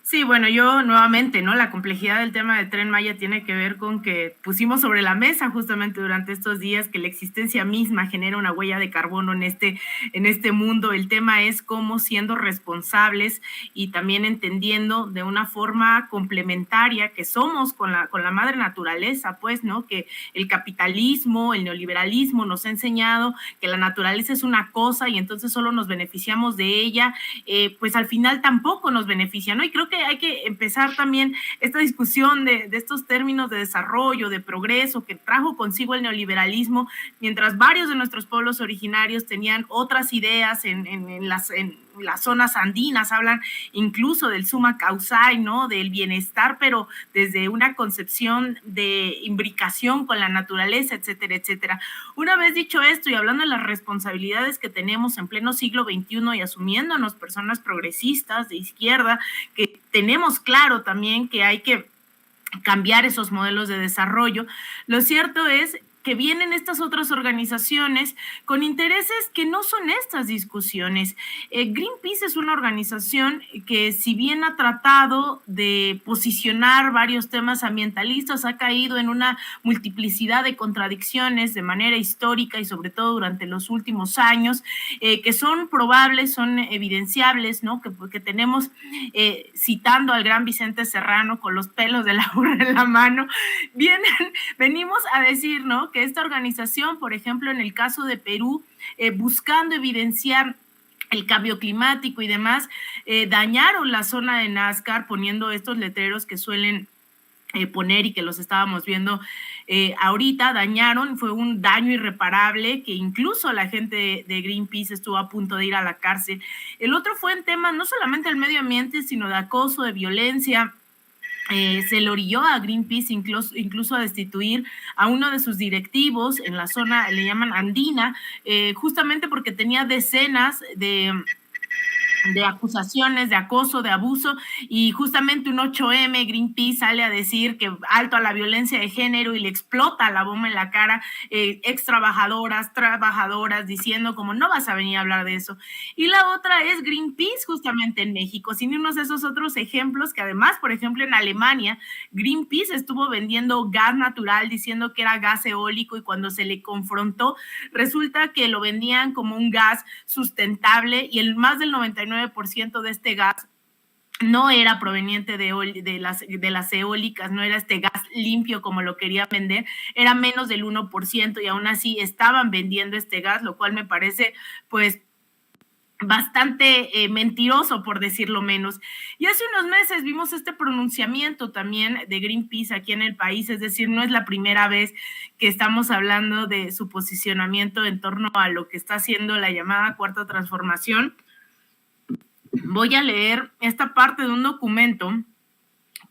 Sí, bueno, yo nuevamente, ¿no? La complejidad del tema del Tren Maya tiene que ver con que pusimos sobre la mesa justamente durante estos días que la existencia misma genera una huella de carbono en este mundo. El tema es cómo, siendo responsables y también entendiendo de una forma complementaria que somos con la madre naturaleza, pues, ¿no? Que el capitalismo, el neoliberalismo nos ha enseñado que la naturaleza es una cosa y entonces solo nos beneficiamos de ella, pues al final tampoco nos beneficia, ¿no? Y creo que hay que empezar también esta discusión de estos términos de desarrollo, de progreso que trajo consigo el neoliberalismo, mientras varios de nuestros pueblos originarios tenían otras ideas en las zonas andinas, hablan incluso del summa causae, ¿no? Del bienestar, pero desde una concepción de imbricación con la naturaleza, etcétera, etcétera. Una vez dicho esto y hablando de las responsabilidades que tenemos en pleno siglo XXI y asumiéndonos personas progresistas de izquierda, que tenemos claro también que hay que cambiar esos modelos de desarrollo, lo cierto es que vienen estas otras organizaciones con intereses que no son estas discusiones. Greenpeace es una organización que, si bien ha tratado de posicionar varios temas ambientalistas, ha caído en una multiplicidad de contradicciones de manera histórica y sobre todo durante los últimos años, que son probables, son evidenciables, ¿no? Que tenemos, citando al gran Vicente Serrano con los pelos de la burra en la mano, venimos a decir, ¿no? Que esta organización, por ejemplo, en el caso de Perú, buscando evidenciar el cambio climático y demás, dañaron la zona de Náscar poniendo estos letreros que suelen poner y que los estábamos viendo ahorita, fue un daño irreparable que incluso la gente de Greenpeace estuvo a punto de ir a la cárcel. El otro fue en temas no solamente del medio ambiente, sino de acoso, de violencia. Se le orilló a Greenpeace incluso a destituir a uno de sus directivos en la zona, le llaman andina, justamente porque tenía decenas de de acusaciones, de acoso, de abuso, y justamente un 8M, Greenpeace sale a decir que alto a la violencia de género y le explota la bomba en la cara, ex trabajadoras, diciendo como no vas a venir a hablar de eso. Y la otra es Greenpeace justamente en México, sin irnos a esos otros ejemplos que además, por ejemplo, en Alemania, Greenpeace estuvo vendiendo gas natural diciendo que era gas eólico, y cuando se le confrontó, resulta que lo vendían como un gas sustentable, y el más del 99% de este gas no era proveniente de las eólicas, no era este gas limpio como lo querían vender, era menos del 1%, y aún así estaban vendiendo este gas, lo cual me parece pues bastante mentiroso, por decirlo menos. Y hace unos meses vimos este pronunciamiento también de Greenpeace aquí en el país, es decir, no es la primera vez que estamos hablando de su posicionamiento en torno a lo que está haciendo la llamada Cuarta Transformación. Voy a leer esta parte de un documento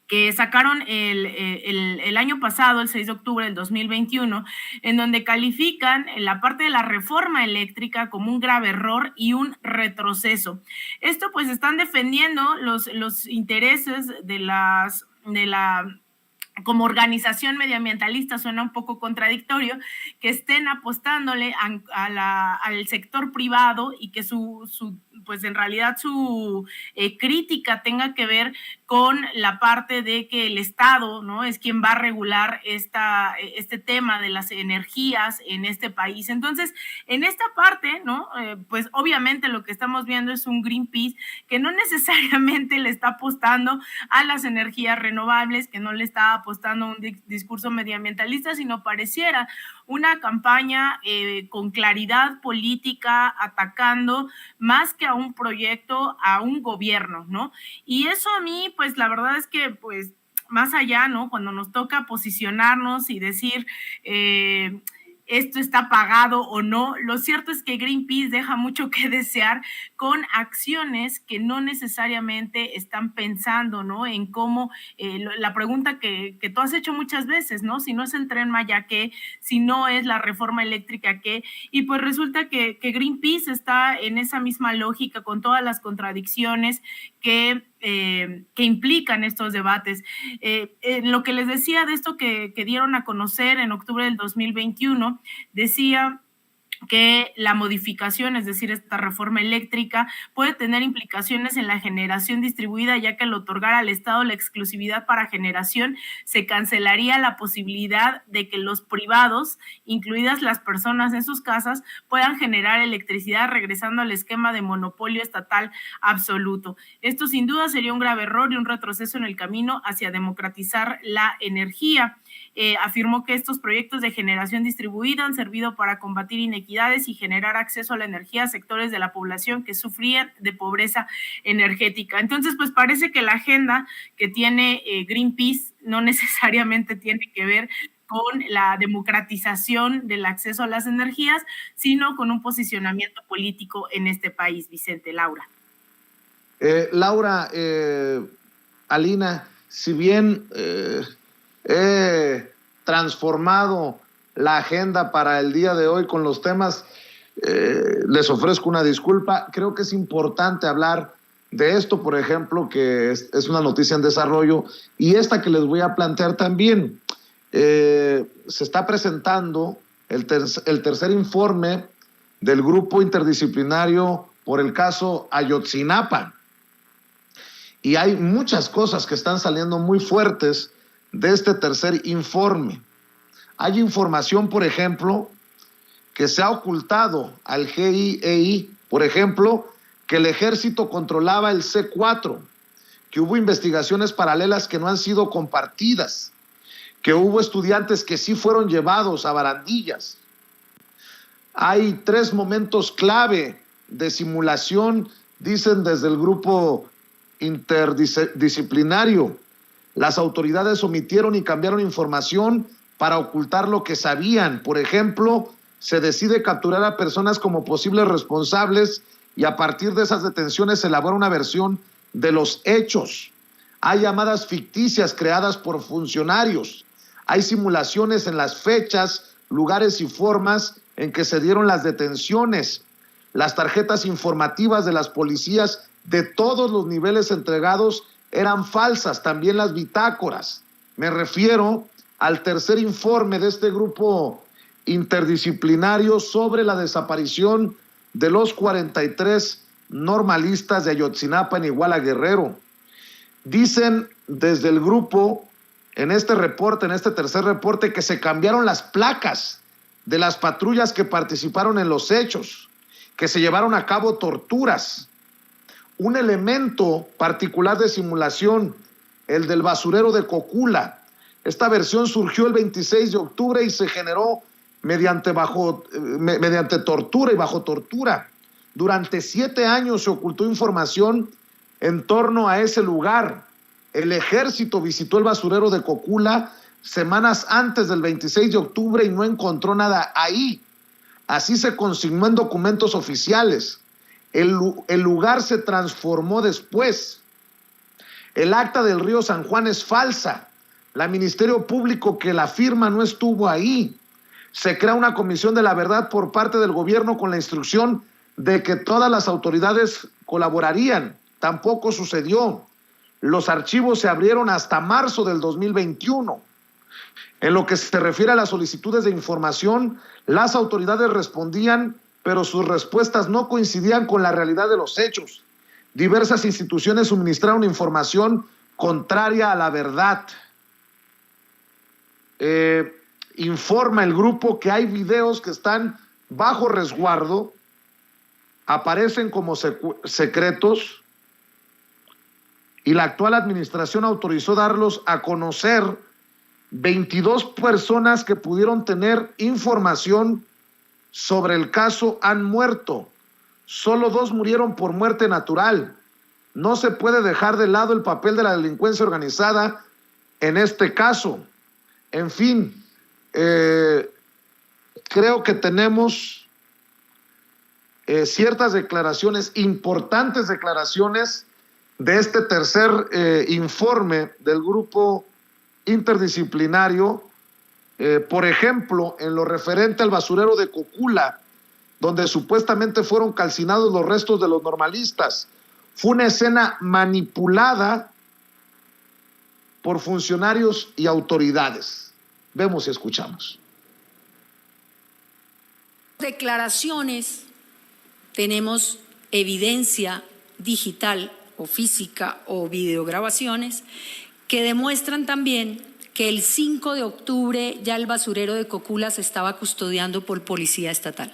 que sacaron el año pasado, el 6 de octubre del 2021, en donde califican la parte de la reforma eléctrica como un grave error y un retroceso. Esto pues están defendiendo los intereses de la como organización medioambientalista, suena un poco contradictorio, que estén apostándole al sector privado, y que pues en realidad su crítica tenga que ver con la parte de que el Estado, ¿no?, es quien va a regular este tema de las energías en este país. Entonces, en esta parte, ¿no?, pues obviamente lo que estamos viendo es un Greenpeace que no necesariamente le está apostando a las energías renovables, que no le está apostando a un discurso medioambientalista, sino pareciera una campaña con claridad política, atacando más que a un proyecto, a un gobierno, ¿no? Y eso a mí, pues la verdad es que, pues, más allá, ¿no?, cuando nos toca posicionarnos y decir esto está pagado o no, lo cierto es que Greenpeace deja mucho que desear con acciones que no necesariamente están pensando, ¿no?, en cómo, la pregunta que tú has hecho muchas veces, ¿no?, si no es el Tren Maya, ¿qué? Si no es la reforma eléctrica, ¿qué? Y pues resulta que Greenpeace está en esa misma lógica, con todas las contradicciones que implican estos debates. Lo que les decía de esto que dieron a conocer en octubre del 2021, decía que la modificación, es decir, esta reforma eléctrica, puede tener implicaciones en la generación distribuida, ya que al otorgar al Estado la exclusividad para generación, se cancelaría la posibilidad de que los privados, incluidas las personas en sus casas, puedan generar electricidad, regresando al esquema de monopolio estatal absoluto. Esto sin duda sería un grave error y un retroceso en el camino hacia democratizar la energía. Afirmó que estos proyectos de generación distribuida han servido para combatir inequidades y generar acceso a la energía a sectores de la población que sufrían de pobreza energética. Entonces, pues parece que la agenda que tiene Greenpeace no necesariamente tiene que ver con la democratización del acceso a las energías, sino con un posicionamiento político en este país, Vicente. Laura.
Laura, Alina, si bien he transformado la agenda para el día de hoy con los temas, les ofrezco una disculpa. Creo que es importante hablar de esto, por ejemplo, que es una noticia en desarrollo, y esta que les voy a plantear también. Se está presentando el tercer informe del grupo interdisciplinario por el caso Ayotzinapa, y hay muchas cosas que están saliendo muy fuertes de este tercer informe. Hay información, por ejemplo, que se ha ocultado al GIEI, por ejemplo, que el ejército controlaba el C4, que hubo investigaciones paralelas que no han sido compartidas, que hubo estudiantes que sí fueron llevados a barandillas. Hay 3 momentos clave de simulación, dicen desde el grupo interdisciplinario. Las autoridades omitieron y cambiaron información para ocultar lo que sabían. Por ejemplo, se decide capturar a personas como posibles responsables, y a partir de esas detenciones se elabora una versión de los hechos. Hay llamadas ficticias creadas por funcionarios. Hay simulaciones en las fechas, lugares y formas en que se dieron las detenciones. Las tarjetas informativas de las policías de todos los niveles entregados eran falsas, también las bitácoras. Me refiero al tercer informe de este grupo interdisciplinario sobre la desaparición de los 43 normalistas de Ayotzinapa en Iguala Guerrero. Dicen desde el grupo, en este reporte, en este tercer reporte, que se cambiaron las placas de las patrullas que participaron en los hechos, que se llevaron a cabo torturas. Un elemento particular de simulación, el del basurero de Cocula. Esta versión surgió el 26 de octubre y se generó mediante tortura y bajo tortura. Durante 7 años se ocultó información en torno a ese lugar. El ejército visitó el basurero de Cocula semanas antes del 26 de octubre y no encontró nada ahí. Así se consignó en documentos oficiales. El lugar se transformó después. El acta del río San Juan es falsa. La Ministerio Público que la firma no estuvo ahí. Se crea una comisión de la verdad por parte del gobierno con la instrucción de que todas las autoridades colaborarían. Tampoco sucedió. Los archivos se abrieron hasta marzo del 2021. En lo que se refiere a las solicitudes de información, las autoridades respondían, pero sus respuestas no coincidían con la realidad de los hechos. Diversas instituciones suministraron información contraria a la verdad. Informa el grupo que hay videos que están bajo resguardo, aparecen como secretos, y la actual administración autorizó darlos a conocer. 22 personas que pudieron tener información sobre el caso han muerto. Solo 2 murieron por muerte natural. No se puede dejar de lado el papel de la delincuencia organizada en este caso. En fin, creo que tenemos ciertas declaraciones, importantes declaraciones de este tercer informe del grupo interdisciplinario, por ejemplo, en lo referente al basurero de Cocula, donde supuestamente fueron calcinados los restos de los normalistas. Fue una escena manipulada por funcionarios y autoridades. Vemos y escuchamos.
Declaraciones, tenemos evidencia digital o física o videograbaciones que demuestran también que el 5 de octubre ya el basurero de Cocula se estaba custodiando por policía estatal.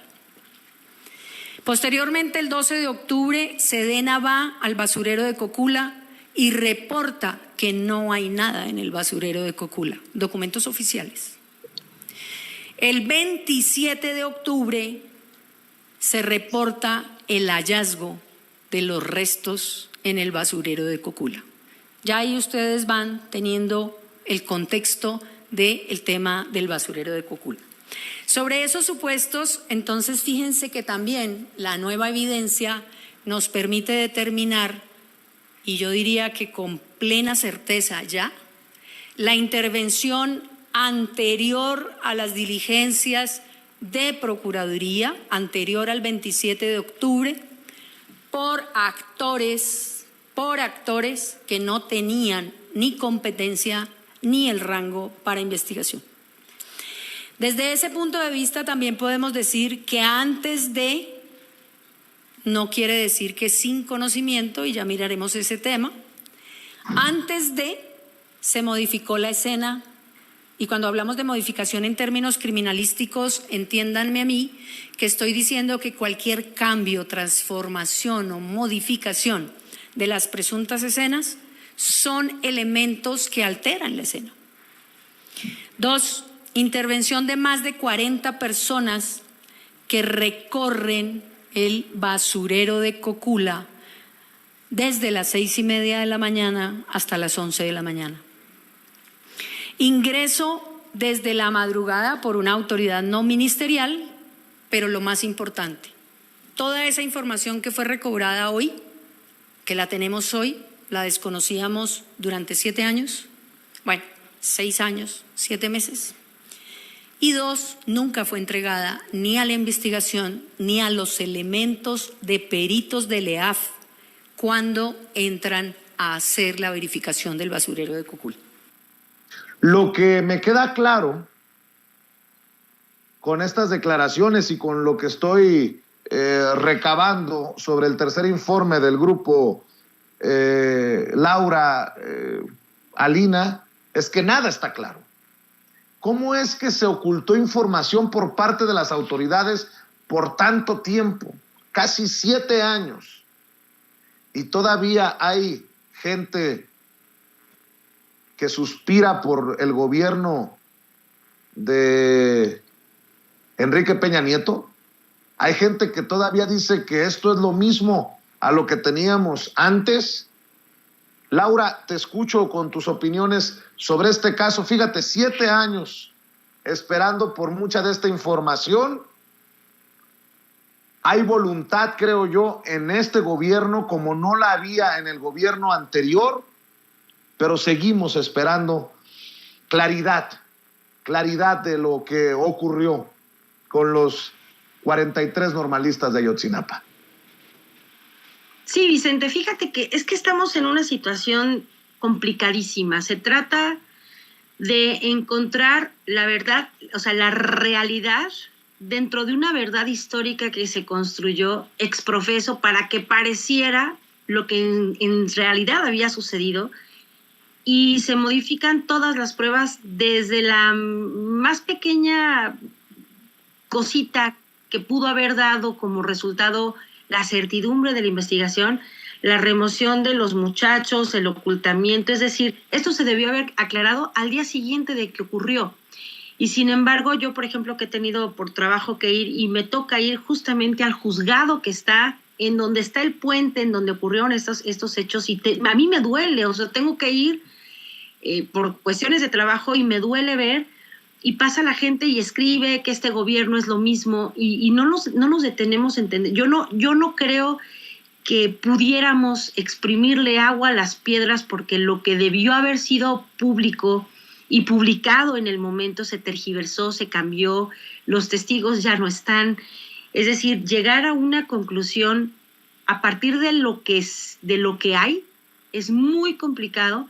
Posteriormente, el 12 de octubre, Sedena va al basurero de Cocula y reporta que no hay nada en el basurero de Cocula, documentos oficiales. El 27 de octubre se reporta el hallazgo de los restos en el basurero de Cocula. Ya ahí ustedes van teniendo el contexto del tema del basurero de Cocula. Sobre esos supuestos, entonces fíjense que también la nueva evidencia nos permite determinar, y yo diría que con plena certeza ya, la intervención anterior a las diligencias de Procuraduría, anterior al 27 de octubre, por actores que no tenían ni competencia ni el rango para investigación. Desde ese punto de vista también podemos decir que antes de, no quiere decir que sin conocimiento, y ya miraremos ese tema, antes de se modificó la escena, y cuando hablamos de modificación en términos criminalísticos, entiéndanme a mí que estoy diciendo que cualquier cambio, transformación o modificación de las presuntas escenas son elementos que alteran la escena. 2, intervención de más de 40 personas que recorren el basurero de Cocula desde las 6:30 de la mañana hasta las 11 de la mañana. Ingreso desde la madrugada por una autoridad no ministerial, pero lo más importante, toda esa información que fue recobrada hoy, que la tenemos hoy, la desconocíamos durante 7 años, 6 años, 7 meses. Y 2, nunca fue entregada ni a la investigación ni a los elementos de peritos del EAF cuando entran a hacer la verificación del basurero de Cocula.
Lo que me queda claro con estas declaraciones y con lo que estoy recabando sobre el tercer informe del grupo Laura Alina, es que nada está claro. ¿Cómo es que se ocultó información por parte de las autoridades por tanto tiempo? Casi 7 años. Y todavía hay gente que suspira por el gobierno de Enrique Peña Nieto. Hay gente que todavía dice que esto es lo mismo a lo que teníamos antes. Laura, te escucho con tus opiniones sobre este caso. Fíjate, 7 años esperando por mucha de esta información. Hay voluntad, creo yo, en este gobierno como no la había en el gobierno anterior, pero seguimos esperando claridad de lo que ocurrió con los 43 normalistas de Ayotzinapa.
Sí, Vicente, fíjate que es que estamos en una situación complicadísima. Se trata de encontrar la verdad, o sea, la realidad dentro de una verdad histórica que se construyó ex profeso para que pareciera lo que en realidad había sucedido, y se modifican todas las pruebas desde la más pequeña cosita que pudo haber dado como resultado la certidumbre de la investigación, la remoción de los muchachos, el ocultamiento, es decir, esto se debió haber aclarado al día siguiente de que ocurrió. Y sin embargo, yo, por ejemplo, que he tenido por trabajo que ir y me toca ir justamente al juzgado que está en donde está el puente, en donde ocurrieron estos hechos, y a mí me duele, o sea, tengo que ir por cuestiones de trabajo y me duele ver, y pasa la gente y escribe que este gobierno es lo mismo, y no nos detenemos a entender. Yo no creo que pudiéramos exprimirle agua a las piedras, porque lo que debió haber sido público y publicado en el momento se tergiversó, se cambió, los testigos ya no están. Es decir, llegar a una conclusión a partir de lo que hay es muy complicado,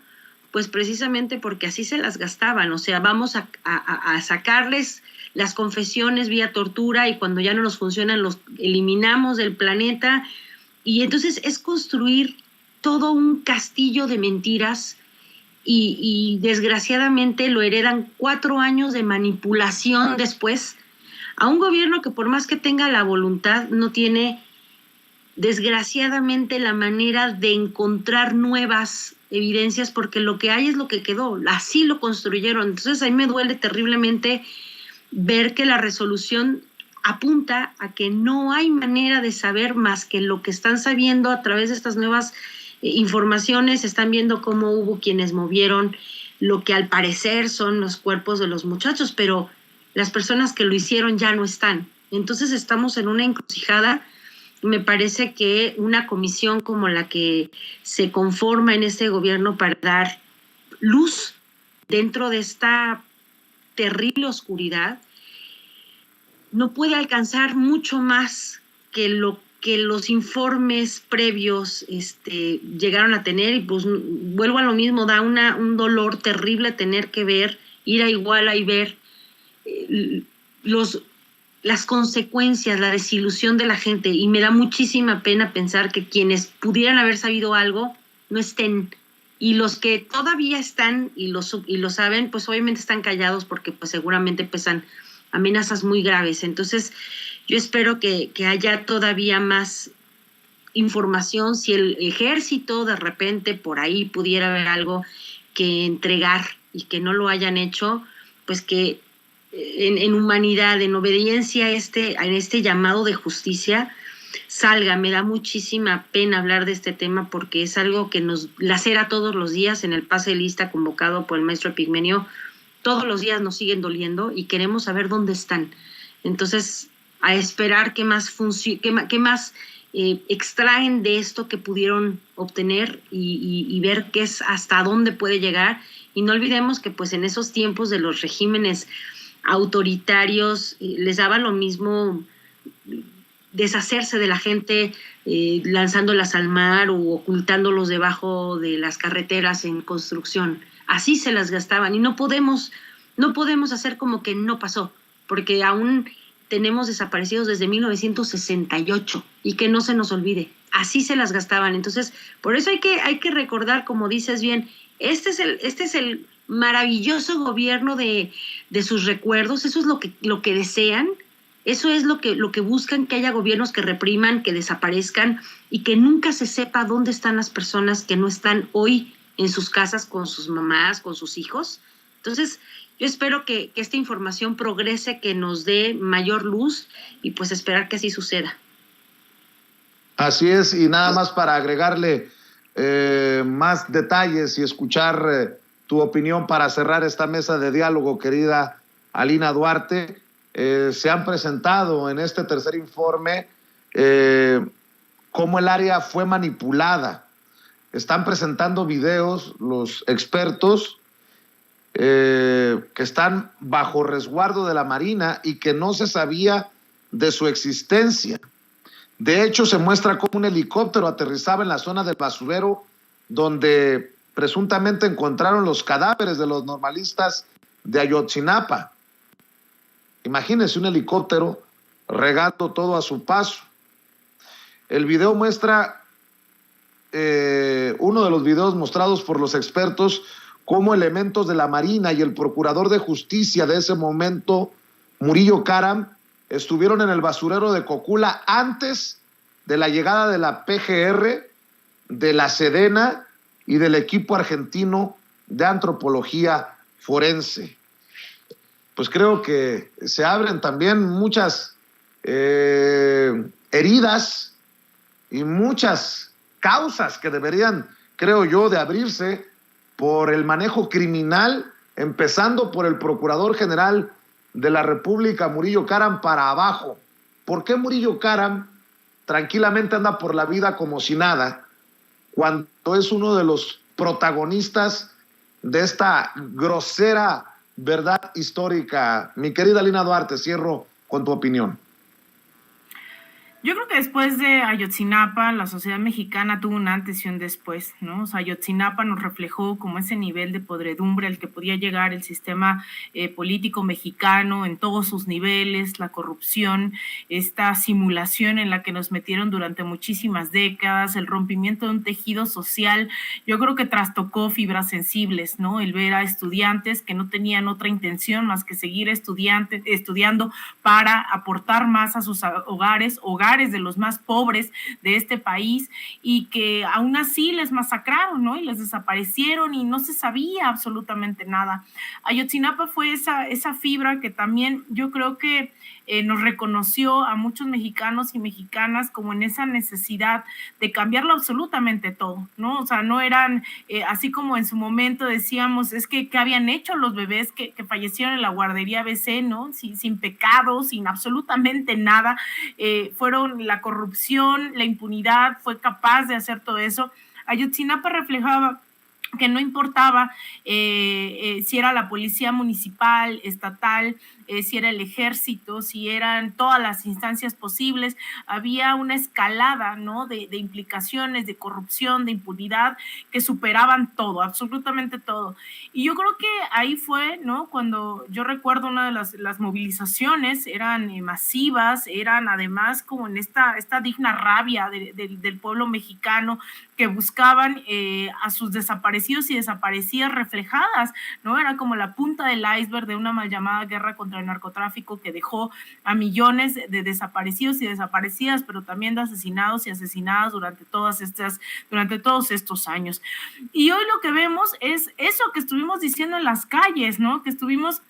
pues precisamente porque así se las gastaban. O sea, vamos a sacarles las confesiones vía tortura, y cuando ya no nos funcionan los eliminamos del planeta. Y entonces es construir todo un castillo de mentiras, y desgraciadamente lo heredan 4 años de manipulación después a un gobierno que, por más que tenga la voluntad, no tiene desgraciadamente la manera de encontrar nuevas evidencias, porque lo que hay es lo que quedó, así lo construyeron. Entonces a mí me duele terriblemente ver que la resolución apunta a que no hay manera de saber más que lo que están sabiendo a través de estas nuevas informaciones. Están viendo cómo hubo quienes movieron lo que al parecer son los cuerpos de los muchachos, pero las personas que lo hicieron ya no están. Entonces estamos en una encrucijada. Me parece que una comisión como la que se conforma en este gobierno para dar luz dentro de esta terrible oscuridad no puede alcanzar mucho más que lo que los informes previos llegaron a tener. Y pues vuelvo a lo mismo, da un dolor terrible tener que ir a Iguala y ver las consecuencias, la desilusión de la gente, y me da muchísima pena pensar que quienes pudieran haber sabido algo no estén, y los que todavía están y lo saben, pues obviamente están callados, porque pues seguramente pesan amenazas muy graves. Entonces yo espero que haya todavía más información. Si el ejército de repente por ahí pudiera haber algo que entregar y que no lo hayan hecho, pues que en humanidad, en obediencia en este llamado de justicia, salga. Me da muchísima pena hablar de este tema, porque es algo que nos lacera todos los días. En el pase de lista convocado por el maestro Epigmenio, todos los días nos siguen doliendo y queremos saber dónde están. Entonces, a esperar qué más extraen de esto que pudieron obtener, y ver qué es, hasta dónde puede llegar. Y no olvidemos que pues en esos tiempos de los regímenes autoritarios les daba lo mismo deshacerse de la gente, lanzándolas al mar o ocultándolos debajo de las carreteras en construcción. Así se las gastaban y no podemos hacer como que no pasó, porque aún tenemos desaparecidos desde 1968 y que no se nos olvide. Así se las gastaban. Entonces, por eso hay que recordar, como dices bien, este es el maravilloso gobierno de sus recuerdos. Eso es lo que desean. Eso es lo que buscan, que haya gobiernos que repriman, que desaparezcan y que nunca se sepa dónde están las personas que no están hoy en sus casas con sus mamás, con sus hijos. Entonces, yo espero que esta información progrese, que nos dé mayor luz y pues esperar que así suceda.
Así es, y nada más para agregarle más detalles y escuchar tu opinión para cerrar esta mesa de diálogo, querida Alina Duarte. Se han presentado en este tercer informe cómo el área fue manipulada. Están presentando videos los expertos que están bajo resguardo de la Marina y que no se sabía de su existencia. De hecho, se muestra cómo un helicóptero aterrizaba en la zona del basurero donde presuntamente encontraron los cadáveres de los normalistas de Ayotzinapa. Imagínense un helicóptero regando todo a su paso. El video muestra, uno de los videos mostrados por los expertos, cómo elementos de la Marina y el procurador de justicia de ese momento, Murillo Karam, estuvieron en el basurero de Cocula antes de la llegada de la PGR, de la Sedena y del equipo argentino de antropología forense. Pues creo que se abren también muchas heridas y muchas causas que deberían, creo yo, de abrirse por el manejo criminal, empezando por el Procurador General de la República, Murillo Karam, para abajo. ¿Por qué Murillo Karam tranquilamente anda por la vida como si nada, cuando es uno de los protagonistas de esta grosera verdad histórica? Mi querida Alina Duarte, cierro con tu opinión.
Yo creo que después de Ayotzinapa, la sociedad mexicana tuvo un antes y un después, ¿no? O sea, Ayotzinapa nos reflejó como ese nivel de podredumbre al que podía llegar el sistema político mexicano en todos sus niveles, la corrupción, esta simulación en la que nos metieron durante muchísimas décadas, el rompimiento de un tejido social. Yo creo que trastocó fibras sensibles, ¿no? El ver a estudiantes que no tenían otra intención más que seguir estudiando para aportar más a sus hogares de los más pobres de este país, y que aún así les masacraron, ¿no? Y les desaparecieron y no se sabía absolutamente nada. Ayotzinapa fue esa fibra que también yo creo que nos reconoció a muchos mexicanos y mexicanas como en esa necesidad de cambiarlo absolutamente todo, ¿no? O sea, no eran, así como en su momento decíamos, es que ¿qué habían hecho los bebés que fallecieron en la guardería ABC, ¿no? Sin pecado, sin absolutamente nada, fueron la corrupción, la impunidad, fue capaz de hacer todo eso. Ayotzinapa reflejaba que no importaba si era la policía municipal, estatal, si era el ejército, si eran todas las instancias posibles, había una escalada, ¿no? de implicaciones, de corrupción, de impunidad, que superaban todo, absolutamente todo. Y yo creo que ahí fue, ¿no? Cuando yo recuerdo una de las movilizaciones, eran masivas, eran además como en esta digna rabia del pueblo mexicano, que buscaban a sus desaparecidos y desaparecidas reflejadas, ¿no? Era como la punta del iceberg de una mal llamada guerra contra el narcotráfico que dejó a millones de desaparecidos y desaparecidas, pero también de asesinados y asesinadas durante todos estos años. Y hoy lo que vemos es eso que estuvimos diciendo en las calles, ¿no? Que estuvimos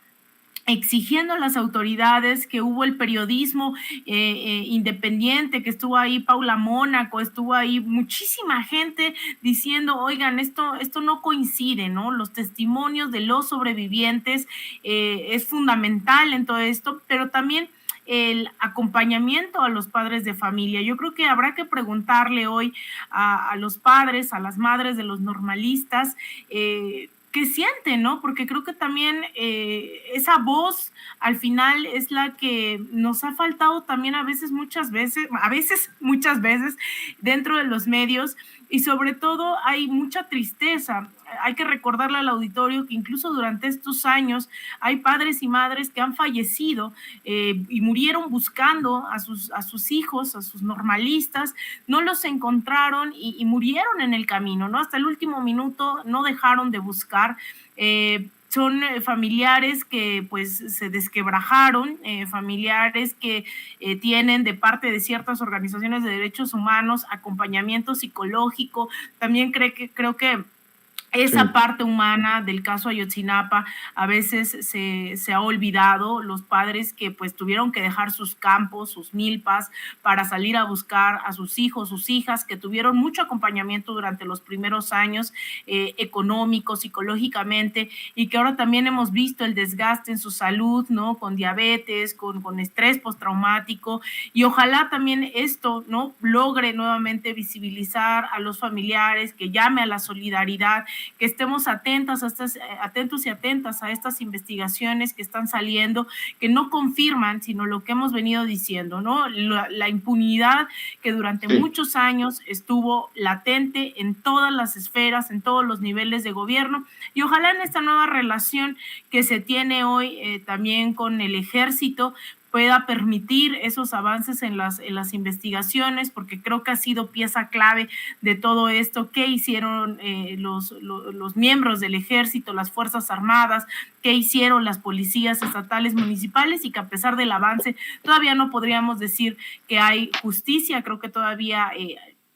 exigiendo a las autoridades, que hubo el periodismo independiente, que estuvo ahí Paula Mónaco, estuvo ahí muchísima gente diciendo, oigan, esto no coincide, ¿no? Los testimonios de los sobrevivientes es fundamental en todo esto, pero también el acompañamiento a los padres de familia. Yo creo que habrá que preguntarle hoy a los padres, a las madres de los normalistas, que sienten, ¿no? Porque creo que también esa voz al final es la que nos ha faltado también muchas veces, dentro de los medios, y sobre todo hay mucha tristeza. Hay que recordarle al auditorio que incluso durante estos años hay padres y madres que han fallecido y murieron buscando a sus hijos, a sus normalistas, no los encontraron y murieron en el camino, ¿no? Hasta el último minuto no dejaron de buscar. Son familiares que pues se desquebrajaron, familiares que tienen de parte de ciertas organizaciones de derechos humanos acompañamiento psicológico. También creo que esa parte humana del caso Ayotzinapa a veces se ha olvidado. Los padres que pues tuvieron que dejar sus campos, sus milpas, para salir a buscar a sus hijos, sus hijas, que tuvieron mucho acompañamiento durante los primeros años, económico, psicológicamente, y que ahora también hemos visto el desgaste en su salud, ¿no? Con diabetes, con estrés postraumático, y ojalá también esto, ¿no?, logre nuevamente visibilizar a los familiares, que llame a la solidaridad, que estemos atentos y atentas a estas investigaciones que están saliendo, que no confirman, sino lo que hemos venido diciendo, ¿no? La impunidad que durante muchos años estuvo latente en todas las esferas, en todos los niveles de gobierno, y ojalá en esta nueva relación que se tiene hoy también con el ejército, pueda permitir esos avances en las investigaciones, porque creo que ha sido pieza clave de todo esto. ¿Qué hicieron los miembros del ejército, las Fuerzas Armadas? ¿Qué hicieron las policías estatales, municipales? Y que a pesar del avance todavía no podríamos decir que hay justicia. Creo que todavía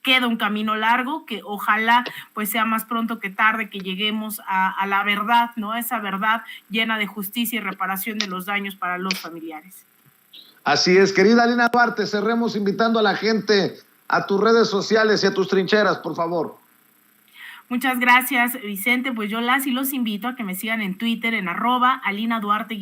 queda un camino largo, que ojalá pues sea más pronto que tarde que lleguemos a la verdad, ¿no? Esa verdad llena de justicia y reparación de los daños para los familiares.
Así es, querida Alina Duarte, cerremos invitando a la gente a tus redes sociales y a tus trincheras, por favor.
Muchas gracias, Vicente. Pues yo las y los invito a que me sigan en Twitter en @AlinaDuarte_,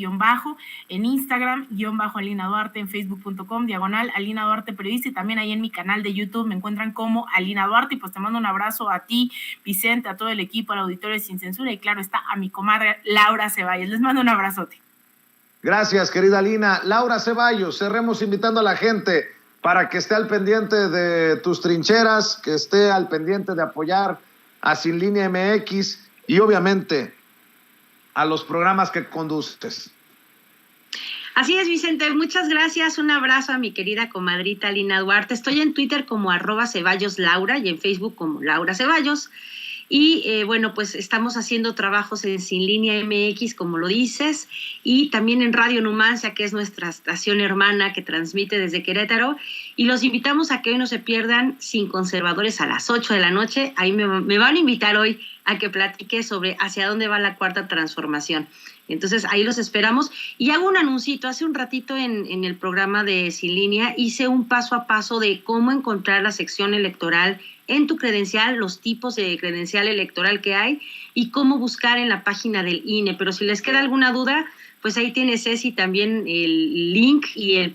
en Instagram _Alina Duarte, en Facebook.com /Alina Duarte Periodista, y también ahí en mi canal de YouTube me encuentran como Alina Duarte. Y pues te mando un abrazo a ti, Vicente, a todo el equipo, al auditorio Sin Censura, y claro está a mi comadre Laura Ceballos. Les mando un abrazote.
Gracias, querida Alina. Laura Ceballos, cerremos invitando a la gente para que esté al pendiente de tus trincheras, que esté al pendiente de apoyar a Sin Línea MX y obviamente a los programas que conduces.
Así es, Vicente, muchas gracias. Un abrazo a mi querida comadrita Alina Duarte. Estoy en Twitter como @CeballosLaura y en Facebook como Laura Ceballos. Y bueno, pues estamos haciendo trabajos en Sin Línea MX, como lo dices, y también en Radio Numancia, que es nuestra estación hermana que transmite desde Querétaro. Y los invitamos a que hoy no se pierdan Sin Conservadores a las 8 de la noche. Ahí me van a invitar hoy a que platique sobre hacia dónde va la cuarta transformación. Entonces ahí los esperamos. Y hago un anuncito. Hace un ratito en el programa de Sin Línea hice un paso a paso de cómo encontrar la sección electoral en tu credencial, los tipos de credencial electoral que hay y cómo buscar en la página del INE. Pero si les queda alguna duda, pues ahí tiene Ceci también el link y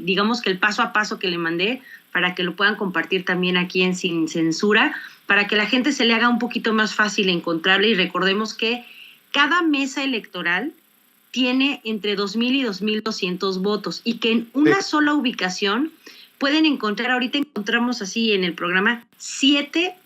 digamos que el paso a paso que le mandé para que lo puedan compartir también aquí en Sin Censura, para que la gente se le haga un poquito más fácil encontrarle. Y recordemos que cada mesa electoral tiene entre 2,000 y 2,200 votos y que en una sola ubicación pueden encontrar, ahorita encontramos así en el programa, 7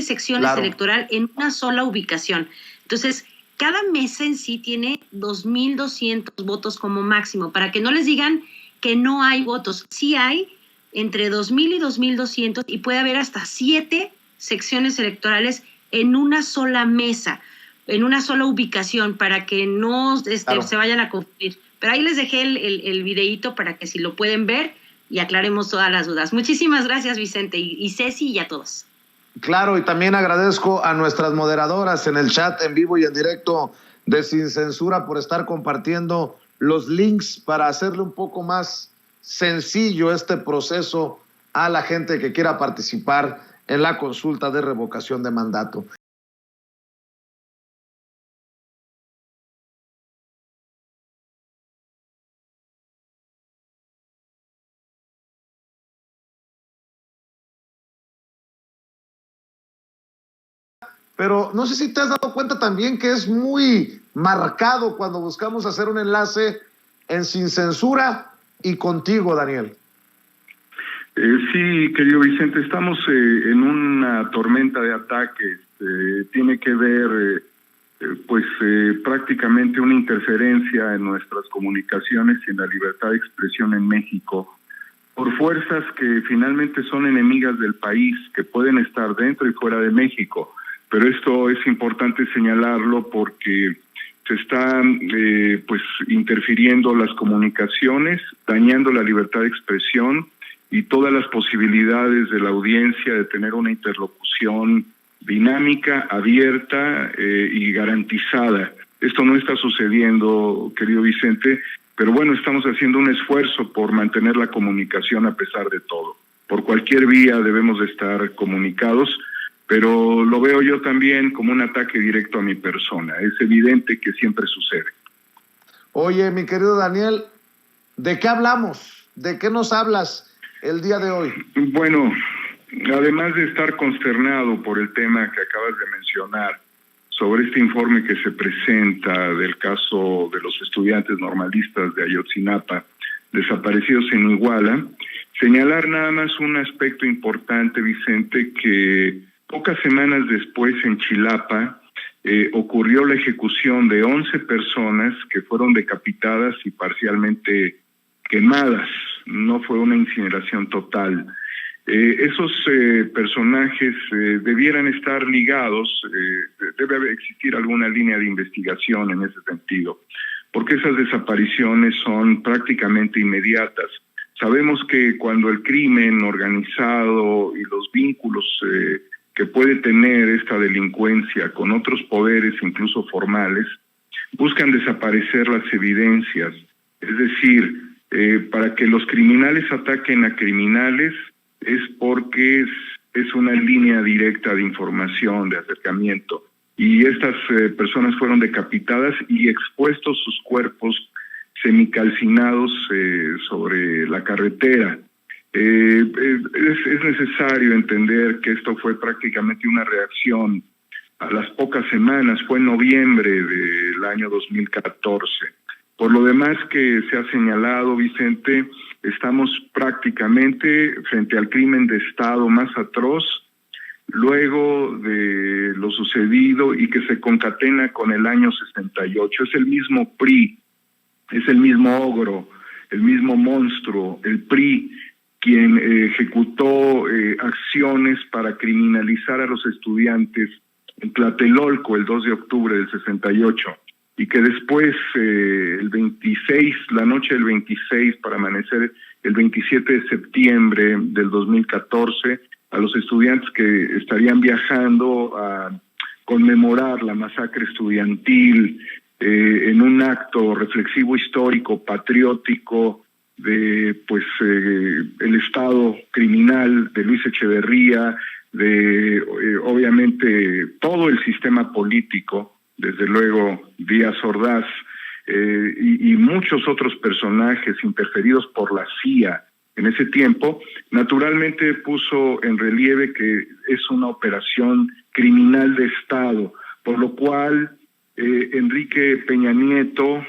secciones electoral en una sola ubicación. Entonces, cada mesa en sí tiene 2,200 votos como máximo, para que no les digan que no hay votos. Sí hay entre 2,000 y 2,200 y puede haber hasta 7 secciones electorales en una sola mesa, en una sola ubicación, para que no se vayan a confundir. Pero ahí les dejé el videíto para que si lo pueden ver y aclaremos todas las dudas. Muchísimas gracias, Vicente, y Ceci, y a todos.
Claro, y también agradezco a nuestras moderadoras en el chat en vivo y en directo de Sin Censura por estar compartiendo los links para hacerle un poco más sencillo este proceso a la gente que quiera participar en la consulta de revocación de mandato. pero no sé si te has dado cuenta también que es muy marcado cuando buscamos hacer un enlace en Sin Censura y contigo, Daniel.
Sí, querido Vicente, estamos en una tormenta de ataques. Tiene que ver, prácticamente una interferencia en nuestras comunicaciones y en la libertad de expresión en México por fuerzas que finalmente son enemigas del país, que pueden estar dentro y fuera de México. Pero esto es importante señalarlo porque se están interfiriendo las comunicaciones, dañando la libertad de expresión y todas las posibilidades de la audiencia de tener una interlocución dinámica, abierta y garantizada. Esto no está sucediendo, querido Vicente, pero bueno, estamos haciendo un esfuerzo por mantener la comunicación a pesar de todo. Por cualquier vía debemos de estar comunicados, pero lo veo yo también como un ataque directo a mi persona. Es evidente que siempre sucede.
Oye, mi querido Daniel, ¿de qué hablamos? ¿De qué nos hablas el día de hoy?
Bueno, además de estar consternado por el tema que acabas de mencionar, sobre este informe que se presenta del caso de los estudiantes normalistas de Ayotzinapa, desaparecidos en Iguala, señalar nada más un aspecto importante, Vicente, que pocas semanas después en Chilapa ocurrió la ejecución de 11 personas que fueron decapitadas y parcialmente quemadas. No fue una incineración total. Esos personajes debieran estar ligados, debe existir alguna línea de investigación en ese sentido, porque esas desapariciones son prácticamente inmediatas. Sabemos que cuando el crimen organizado y los vínculos que puede tener esta delincuencia con otros poderes, incluso formales, buscan desaparecer las evidencias. Es decir, para que los criminales ataquen a criminales es porque es una línea directa de información, de acercamiento. Y estas personas fueron decapitadas y expuestos sus cuerpos semicalcinados sobre la carretera. Es necesario entender que esto fue prácticamente una reacción a las pocas semanas, fue en noviembre del año 2014. Por lo demás que se ha señalado, Vicente, estamos prácticamente frente al crimen de Estado más atroz, luego de lo sucedido y que se concatena con el año 68. Es el mismo PRI, es el mismo ogro, el mismo monstruo, el PRI, quien ejecutó acciones para criminalizar a los estudiantes en Tlatelolco el 2 de octubre del 68. Y que después, el 26, la noche del 26, para amanecer el 27 de septiembre del 2014, a los estudiantes que estarían viajando a conmemorar la masacre estudiantil en un acto reflexivo histórico, patriótico, de el estado criminal de Luis Echeverría, de obviamente todo el sistema político, desde luego Díaz Ordaz, y muchos otros personajes interferidos por la CIA en ese tiempo, naturalmente puso en relieve que es una operación criminal de Estado, por lo cual Enrique Peña Nieto,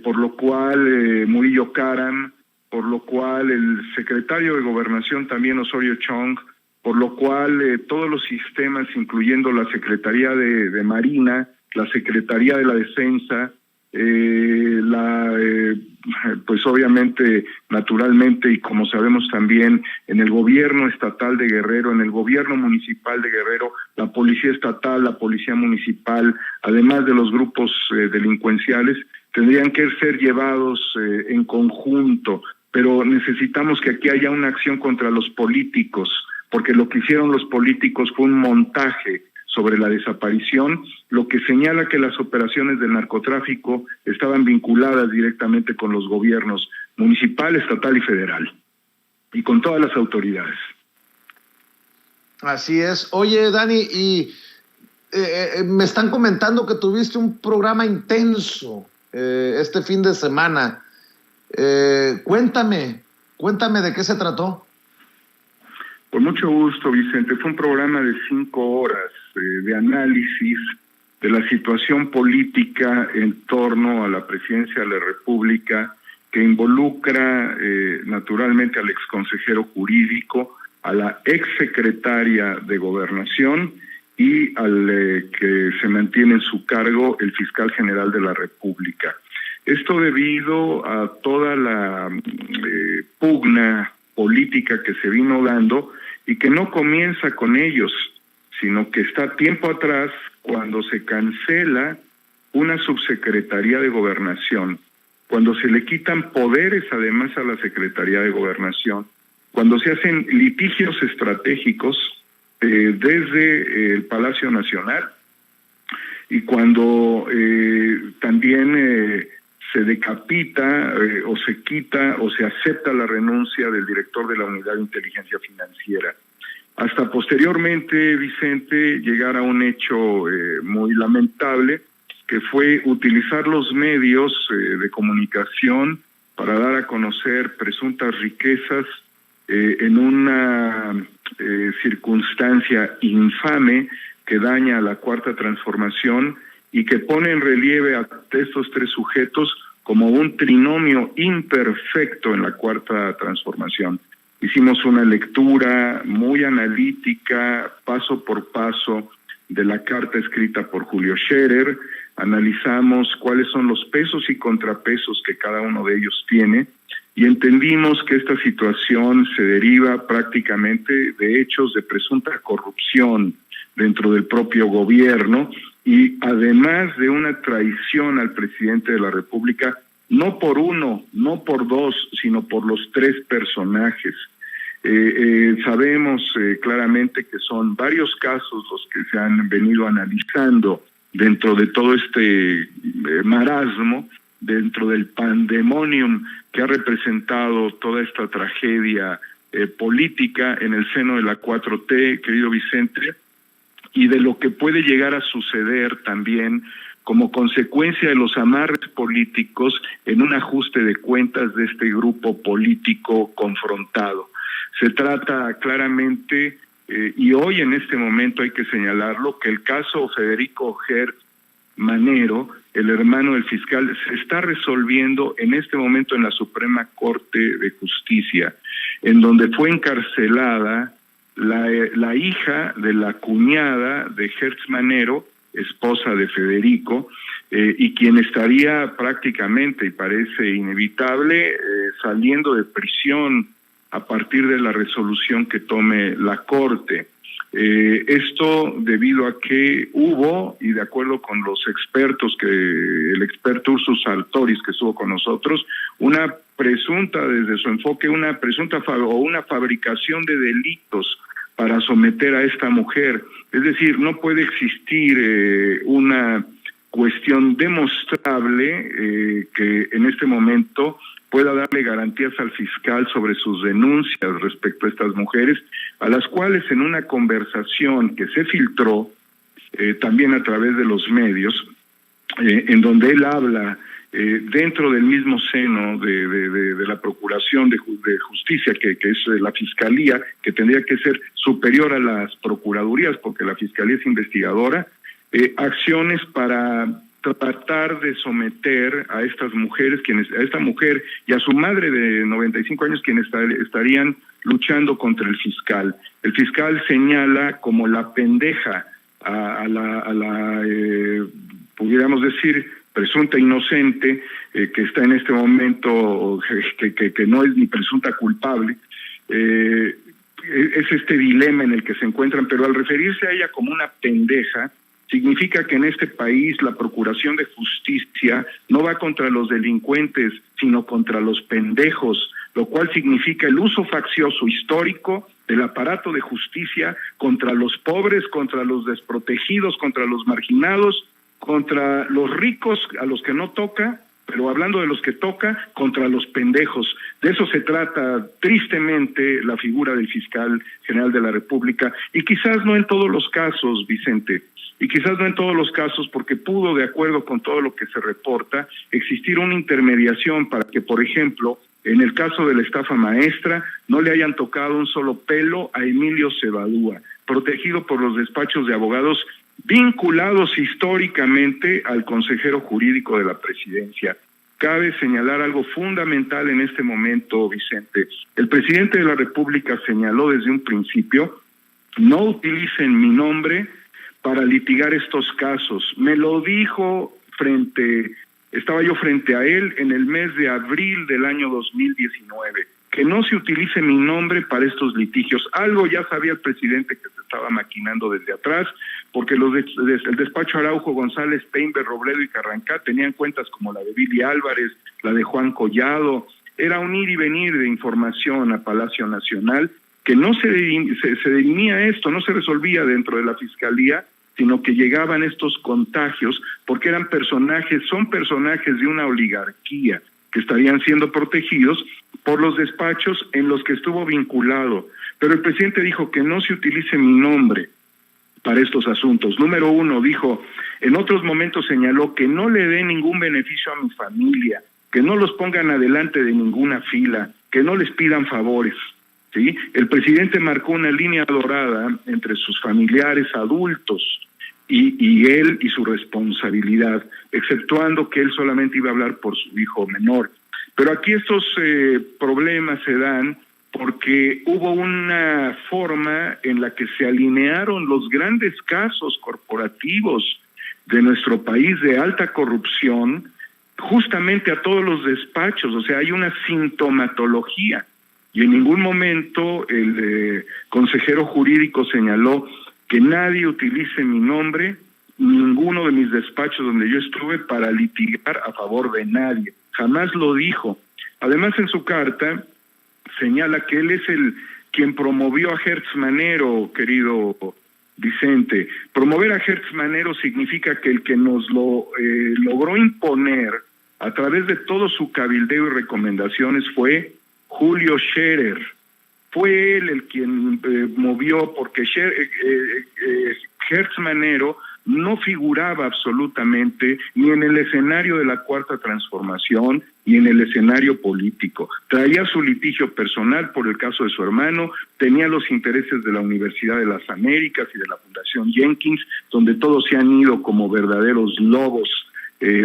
por lo cual Murillo Karam, por lo cual el secretario de Gobernación también Osorio Chong, por lo cual todos los sistemas, incluyendo la Secretaría de Marina, la Secretaría de la Defensa, pues obviamente, naturalmente, y como sabemos también, en el gobierno estatal de Guerrero, en el gobierno municipal de Guerrero, la policía estatal, la policía municipal, además de los grupos delincuenciales, tendrían que ser llevados en conjunto, pero necesitamos que aquí haya una acción contra los políticos, porque lo que hicieron los políticos fue un montaje sobre la desaparición, lo que señala que las operaciones del narcotráfico estaban vinculadas directamente con los gobiernos municipal, estatal y federal, y con todas las autoridades.
Así es. Oye, Dani, y me están comentando que tuviste un programa intenso este fin de semana. Cuéntame de qué se trató.
Con mucho gusto, Vicente. Fue un programa de 5 horas de análisis de la situación política en torno a la presidencia de la República, que involucra naturalmente al exconsejero jurídico, a la exsecretaria de Gobernación y al que se mantiene en su cargo el fiscal general de la República. Esto debido a toda la pugna política que se vino dando y que no comienza con ellos, sino que está tiempo atrás cuando se cancela una subsecretaría de Gobernación, cuando se le quitan poderes además a la Secretaría de Gobernación, cuando se hacen litigios estratégicos desde el Palacio Nacional y cuando también se decapita o se quita o se acepta la renuncia del director de la Unidad de Inteligencia Financiera. Hasta posteriormente, Vicente, llegar a un hecho muy lamentable, que fue utilizar los medios de comunicación para dar a conocer presuntas riquezas en una circunstancia infame que daña a la Cuarta Transformación y que pone en relieve a estos 3 sujetos como un trinomio imperfecto en la Cuarta Transformación. Hicimos una lectura muy analítica, paso por paso, de la carta escrita por Julio Scherer, analizamos cuáles son los pesos y contrapesos que cada uno de ellos tiene y entendimos que esta situación se deriva prácticamente de hechos de presunta corrupción dentro del propio gobierno y además de una traición al presidente de la República, no por uno, no por 2, sino por los 3 personajes. Sabemos claramente que son varios casos los que se han venido analizando dentro de todo este marasmo, dentro del pandemonium que ha representado toda esta tragedia política en el seno de la 4T, querido Vicente, y de lo que puede llegar a suceder también como consecuencia de los amarres políticos en un ajuste de cuentas de este grupo político confrontado. Se trata claramente, y hoy en este momento hay que señalarlo, que el caso Federico Hertz Manero, el hermano del fiscal, se está resolviendo en este momento en la Suprema Corte de Justicia, en donde fue encarcelada la hija de la cuñada de Hertz Manero, esposa de Federico, y quien estaría prácticamente, y parece inevitable, saliendo de prisión a partir de la resolución que tome la Corte. Esto debido a que hubo, y de acuerdo con los expertos, el experto Ursus Sartoris que estuvo con nosotros, una presunta, desde su enfoque, una presunta o una fabricación de delitos para someter a esta mujer. Es decir, no puede existir una cuestión demostrable que en este momento pueda darle garantías al fiscal sobre sus denuncias respecto a estas mujeres, a las cuales en una conversación que se filtró también a través de los medios, en donde él habla dentro del mismo seno de la Procuración de Justicia, que es la Fiscalía, que tendría que ser superior a las Procuradurías, porque la Fiscalía es investigadora, acciones para tratar de someter a estas mujeres, a esta mujer y a su madre de 95 años, quienes estarían luchando contra el fiscal. El fiscal señala como la pendeja a la pudiéramos decir, presunta inocente, que está en este momento, que no es ni presunta culpable. Es este dilema en el que se encuentran, pero al referirse a ella como una pendeja, significa que en este país la Procuración de Justicia no va contra los delincuentes, sino contra los pendejos, lo cual significa el uso faccioso histórico del aparato de justicia contra los pobres, contra los desprotegidos, contra los marginados, contra los ricos a los que no toca, pero hablando de los que toca, contra los pendejos. De eso se trata tristemente la figura del fiscal general de la República, y quizás no en todos los casos, Vicente, y quizás no en todos los casos, porque pudo, de acuerdo con todo lo que se reporta, existir una intermediación para que, por ejemplo, en el caso de la estafa maestra, no le hayan tocado un solo pelo a Emilio Cebadúa, protegido por los despachos de abogados vinculados históricamente al consejero jurídico de la presidencia. Cabe señalar algo fundamental en este momento, Vicente. El presidente de la República señaló desde un principio: no utilicen mi nombre para litigar estos casos. Me lo dijo estaba yo frente a él en el mes de abril del año 2019, que no se utilice mi nombre para estos litigios. Algo ya sabía el presidente que se estaba maquinando desde atrás, porque el despacho Araujo González, Steinberg, Robledo y Carrancá tenían cuentas como la de Billy Álvarez, la de Juan Collado. Era un ir y venir de información a Palacio Nacional, que no se dirimía esto, no se resolvía dentro de la Fiscalía, sino que llegaban estos contagios porque son personajes de una oligarquía que estarían siendo protegidos por los despachos en los que estuvo vinculado. Pero el presidente dijo que no se utilice mi nombre para estos asuntos. Número uno, dijo, en otros momentos señaló que no le dé ningún beneficio a mi familia, que no los pongan adelante de ninguna fila, que no les pidan favores. ¿Sí? El presidente marcó una línea dorada entre sus familiares adultos y él y su responsabilidad, exceptuando que él solamente iba a hablar por su hijo menor. Pero aquí estos problemas se dan porque hubo una forma en la que se alinearon los grandes casos corporativos de nuestro país de alta corrupción justamente a todos los despachos. O sea, hay una sintomatología. Y en ningún momento el consejero jurídico señaló que nadie utilice mi nombre, ninguno de mis despachos donde yo estuve, para litigar a favor de nadie. Jamás lo dijo. Además, en su carta señala que él es quien promovió a Hertz Manero, querido Vicente. Promover a Hertz Manero significa que el que nos lo logró imponer a través de todo su cabildeo y recomendaciones fue Julio Scherer. Fue él el quien movió, porque Hertz Manero no figuraba absolutamente ni en el escenario de la Cuarta Transformación ni en el escenario político. Traía su litigio personal por el caso de su hermano, tenía los intereses de la Universidad de las Américas y de la Fundación Jenkins, donde todos se han ido como verdaderos lobos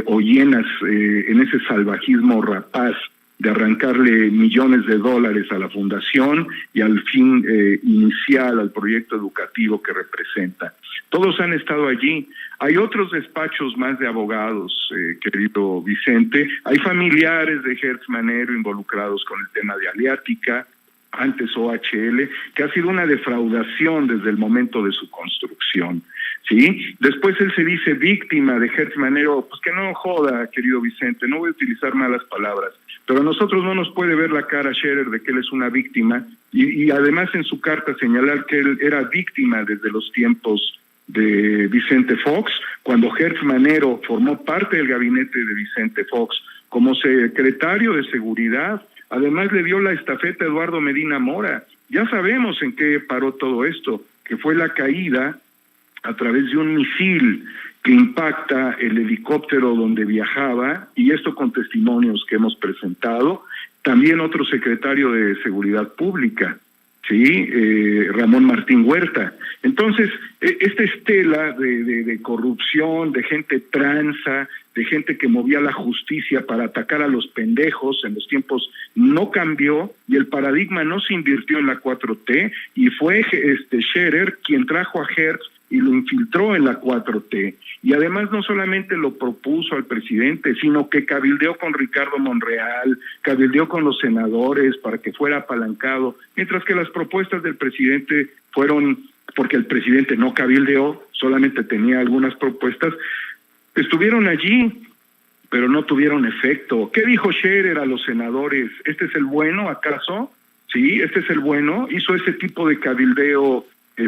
o hienas en ese salvajismo rapaz de arrancarle millones de dólares a la fundación y al fin inicial al proyecto educativo que representa. Todos han estado allí. Hay otros despachos más de abogados, querido Vicente. Hay familiares de Hertz Manero involucrados con el tema de Aliática, antes OHL, que ha sido una defraudación desde el momento de su construcción. ¿Sí? Después él se dice víctima de Hertz Manero. Pues que no joda, querido Vicente, no voy a utilizar malas palabras, pero a nosotros no nos puede ver la cara Scherer de que él es una víctima, y además en su carta señalar que él era víctima desde los tiempos de Vicente Fox, cuando Hertz Manero formó parte del gabinete de Vicente Fox como secretario de Seguridad. Además le dio la estafeta a Eduardo Medina Mora. Ya sabemos en qué paró todo esto, que fue la caída a través de un misil que impacta el helicóptero donde viajaba, y esto con testimonios que hemos presentado. También otro secretario de Seguridad Pública, ¿sí? Ramón Martín Huerta. Entonces, esta estela de corrupción, de gente tranza, de gente que movía la justicia para atacar a los pendejos en los tiempos, no cambió, y el paradigma no se invirtió en la 4T, y fue Scherer quien trajo a Hertz y lo infiltró en la 4T. Y además no solamente lo propuso al presidente, sino que cabildeó con Ricardo Monreal, cabildeó con los senadores para que fuera apalancado, mientras que las propuestas del presidente fueron, porque el presidente no cabildeó, solamente tenía algunas propuestas, estuvieron allí, pero no tuvieron efecto. ¿Qué dijo Scherer a los senadores? ¿Este es el bueno, acaso? Sí, este es el bueno. Hizo ese tipo de cabildeo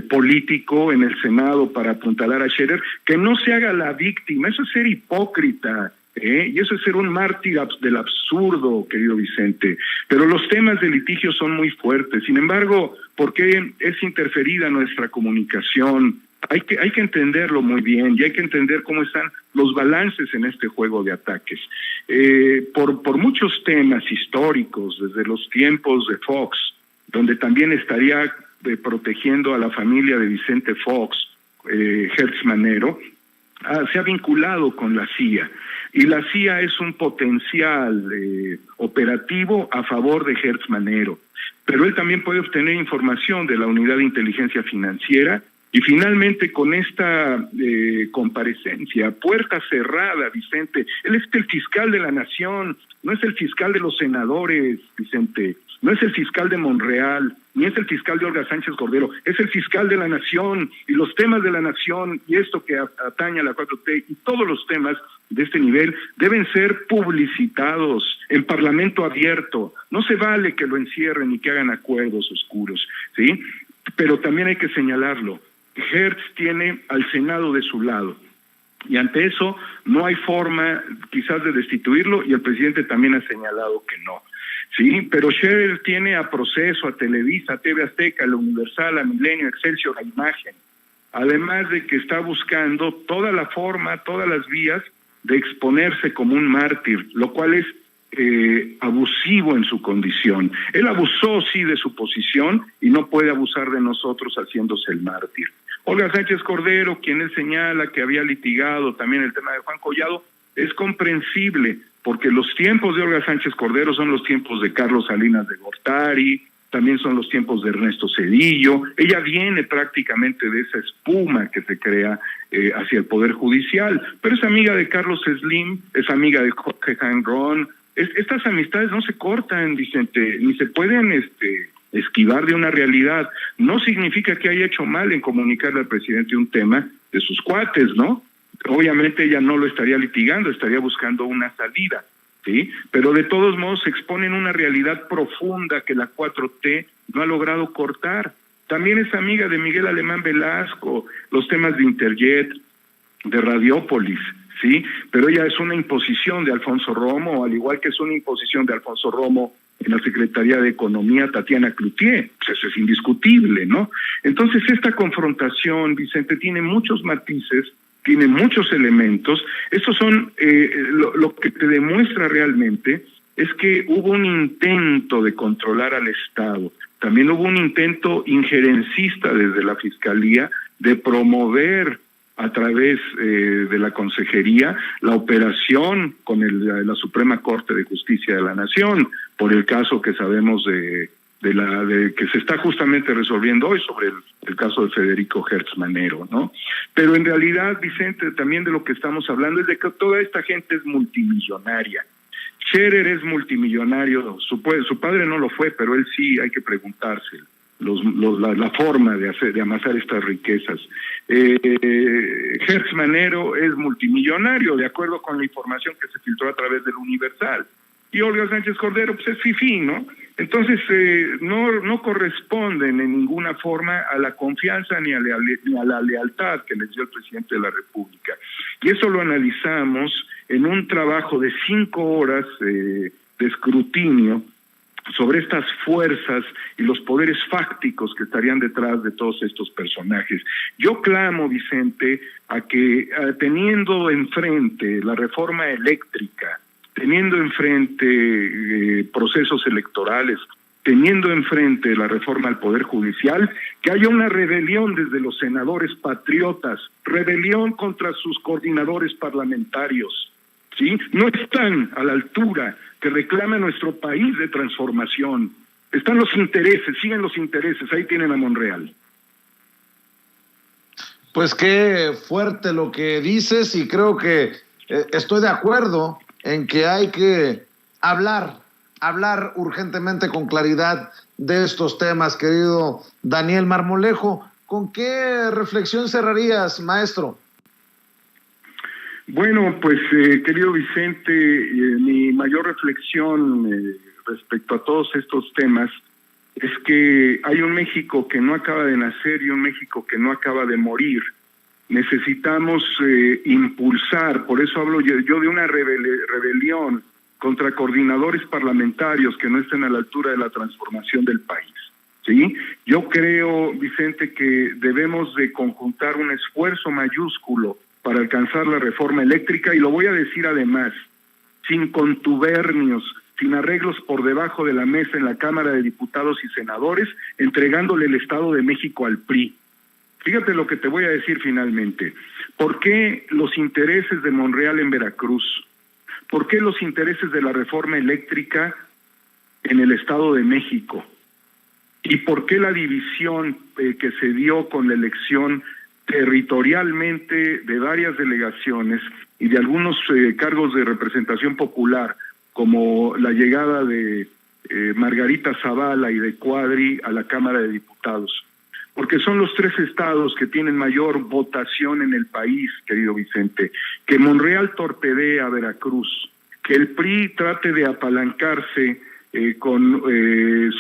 político en el Senado para apuntalar a Scherer. Que no se haga la víctima, eso es ser hipócrita, y eso es ser un mártir del absurdo, querido Vicente. Pero los temas de litigio son muy fuertes. Sin embargo, ¿por qué es interferida nuestra comunicación Hay que entenderlo muy bien y hay que entender cómo están los balances en este juego de ataques. Por muchos temas históricos, desde los tiempos de Fox, donde también estaría protegiendo a la familia de Vicente Fox, Hertz Manero, se ha vinculado con la CIA. Y la CIA es un potencial operativo a favor de Hertz Manero. Pero él también puede obtener información de la Unidad de Inteligencia Financiera. Y finalmente, con esta comparecencia, puerta cerrada, Vicente, él es el fiscal de la nación, no es el fiscal de los senadores, Vicente, no es el fiscal de Monreal, ni es el fiscal de Olga Sánchez Cordero, es el fiscal de la nación, y los temas de la nación, y esto que atañe a la 4T, y todos los temas de este nivel, deben ser publicitados en parlamento abierto. No se vale que lo encierren y que hagan acuerdos oscuros, ¿sí? Pero también hay que señalarlo. Hertz tiene al Senado de su lado y ante eso no hay forma quizás de destituirlo, y el presidente también ha señalado que no, sí, pero Scherer tiene a Proceso, a Televisa, a TV Azteca, a La Universal, a Milenio, a Excelsior, a Imagen, además de que está buscando toda la forma, todas las vías de exponerse como un mártir, lo cual es abusivo en su condición. Él abusó, sí, de su posición y no puede abusar de nosotros haciéndose el mártir. Olga Sánchez Cordero, quien él señala que había litigado también el tema de Juan Collado, es comprensible, porque los tiempos de Olga Sánchez Cordero son los tiempos de Carlos Salinas de Gortari, también son los tiempos de Ernesto Zedillo. Ella viene prácticamente de esa espuma que se crea hacia el Poder Judicial, pero es amiga de Carlos Slim, es amiga de Jorge Janrón. Estas amistades no se cortan, Vicente, ni se pueden esquivar de una realidad. No significa que haya hecho mal en comunicarle al presidente un tema de sus cuates, ¿no? Obviamente ella no lo estaría litigando, estaría buscando una salida, ¿sí? Pero de todos modos se exponen una realidad profunda que la 4T no ha logrado cortar. También es amiga de Miguel Alemán Velasco, los temas de Interjet, de Radiópolis, ¿sí? Pero ella es una imposición de Alfonso Romo, al igual que es una imposición de Alfonso Romo en la Secretaría de Economía, Tatiana Cloutier. Pues eso es indiscutible, ¿no? Entonces esta confrontación, Vicente, tiene muchos matices, tiene muchos elementos. Estos son lo que te demuestra realmente es que hubo un intento de controlar al Estado. También hubo un intento injerencista desde la Fiscalía de promover a través de la Consejería la operación con la Suprema Corte de Justicia de la Nación, por el caso que sabemos de que se está justamente resolviendo hoy sobre el caso de Federico Hertz Manero, ¿no? Pero en realidad, Vicente, también de lo que estamos hablando es de que toda esta gente es multimillonaria. Scherer es multimillonario, su padre no lo fue, pero él sí, hay que preguntarse la forma de amasar estas riquezas. Hertz Manero es multimillonario, de acuerdo con la información que se filtró a través del Universal. Y Olga Sánchez Cordero, pues es fifí, ¿no? Entonces, no corresponden en ninguna forma a la confianza ni a la lealtad que les dio el presidente de la República. Y eso lo analizamos en un trabajo de 5 horas de escrutinio sobre estas fuerzas y los poderes fácticos que estarían detrás de todos estos personajes. Yo clamo, Vicente, a que teniendo enfrente la reforma eléctrica, teniendo enfrente procesos electorales, teniendo enfrente la reforma al Poder Judicial, que haya una rebelión desde los senadores patriotas, rebelión contra sus coordinadores parlamentarios, ¿sí? No están a la altura que reclama nuestro país de transformación. Están los intereses, siguen los intereses, ahí tienen a Monreal.
Pues qué fuerte lo que dices, y creo que estoy de acuerdo en que hay que hablar urgentemente con claridad de estos temas, querido Daniel Marmolejo. ¿Con qué reflexión cerrarías, maestro?
Bueno, pues querido Vicente, mi mayor reflexión respecto a todos estos temas es que hay un México que no acaba de nacer y un México que no acaba de morir. Necesitamos impulsar, por eso hablo yo de una rebelión contra coordinadores parlamentarios que no estén a la altura de la transformación del país. ¿sí? Yo creo, Vicente, que debemos de conjuntar un esfuerzo mayúsculo para alcanzar la reforma eléctrica, y lo voy a decir además, sin contubernios, sin arreglos por debajo de la mesa en la Cámara de Diputados y Senadores, entregándole el Estado de México al PRI. Fíjate lo que te voy a decir finalmente. ¿Por qué los intereses de Monreal en Veracruz? ¿Por qué los intereses de la reforma eléctrica en el Estado de México? ¿Y por qué la división que se dio con la elección territorialmente de varias delegaciones y de algunos cargos de representación popular, como la llegada de Margarita Zavala y de Cuadri a la Cámara de Diputados? Porque son los 3 estados que tienen mayor votación en el país, querido Vicente. Que Monreal torpedee a Veracruz, que el PRI trate de apalancarse con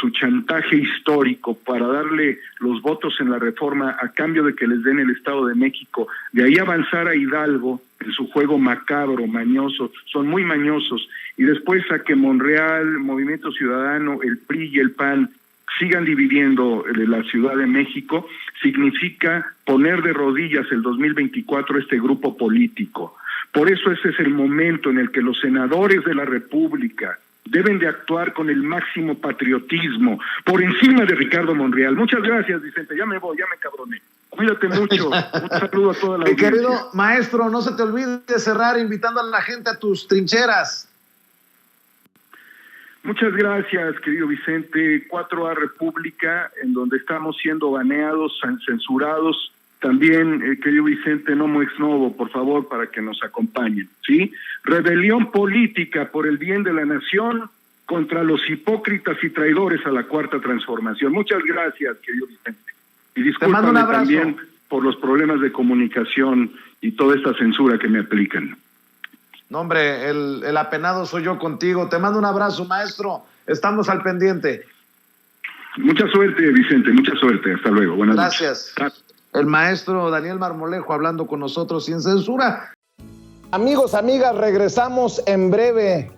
su chantaje histórico para darle los votos en la reforma a cambio de que les den el Estado de México, de ahí avanzar a Hidalgo en su juego macabro, mañoso, son muy mañosos, y después a que Monreal, Movimiento Ciudadano, el PRI y el PAN sigan dividiendo la Ciudad de México, significa poner de rodillas el 2024 este grupo político. Por eso ese es el momento en el que los senadores de la República deben de actuar con el máximo patriotismo, por encima de Ricardo Monreal. Muchas gracias, Vicente, ya me voy, ya me cabroné. Cuídate mucho, un saludo a toda la audiencia.
Querido maestro, no se te olvide de cerrar invitando a la gente a tus trincheras.
Muchas gracias, querido Vicente. 4A República, en donde estamos siendo baneados, censurados. También, querido Vicente, Nomo Ex Novo, por favor, para que nos acompañen, ¿sí? Rebelión política por el bien de la nación contra los hipócritas y traidores a la Cuarta Transformación. Muchas gracias, querido Vicente. Y discúlpame también por los problemas de comunicación y toda esta censura que me aplican.
No, hombre, el apenado soy yo contigo. Te mando un abrazo, maestro. Estamos al pendiente.
Mucha suerte, Vicente, mucha suerte. Hasta luego. Buenas noches.
Gracias. El maestro Daniel Marmolejo hablando con nosotros sin censura.
Amigos, amigas, regresamos en breve.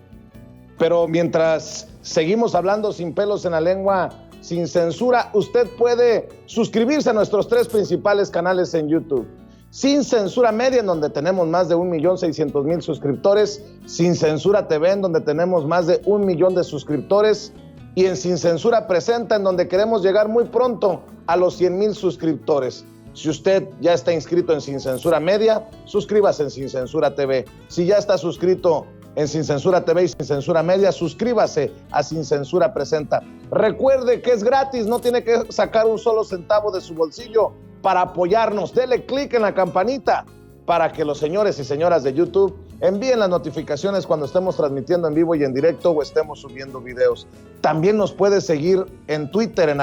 Pero mientras seguimos hablando sin pelos en la lengua, sin censura, usted puede suscribirse a nuestros 3 principales canales en YouTube. Sin Censura Media, en donde tenemos más de 1.600.000 suscriptores. Sin Censura TV, en donde tenemos más de 1 millón de suscriptores. Y en Sin Censura Presenta, en donde queremos llegar muy pronto a los 100,000 suscriptores. Si usted ya está inscrito en Sin Censura Media, suscríbase en Sin Censura TV. Si ya está suscrito en Sin Censura TV y Sin Censura Media, suscríbase a Sin Censura Presenta. Recuerde que es gratis, no tiene que sacar un solo centavo de su bolsillo para apoyarnos. Dele clic en la campanita para que los señores y señoras de YouTube envíen las notificaciones cuando estemos transmitiendo en vivo y en directo o estemos subiendo videos. También nos puede seguir en Twitter en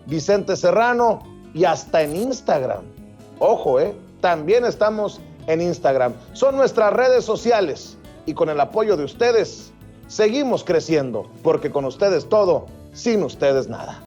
@Vicente Serrano y hasta en Instagram. Ojo, también estamos en Instagram. Son nuestras redes sociales y con el apoyo de ustedes seguimos creciendo, porque con ustedes todo, sin ustedes nada.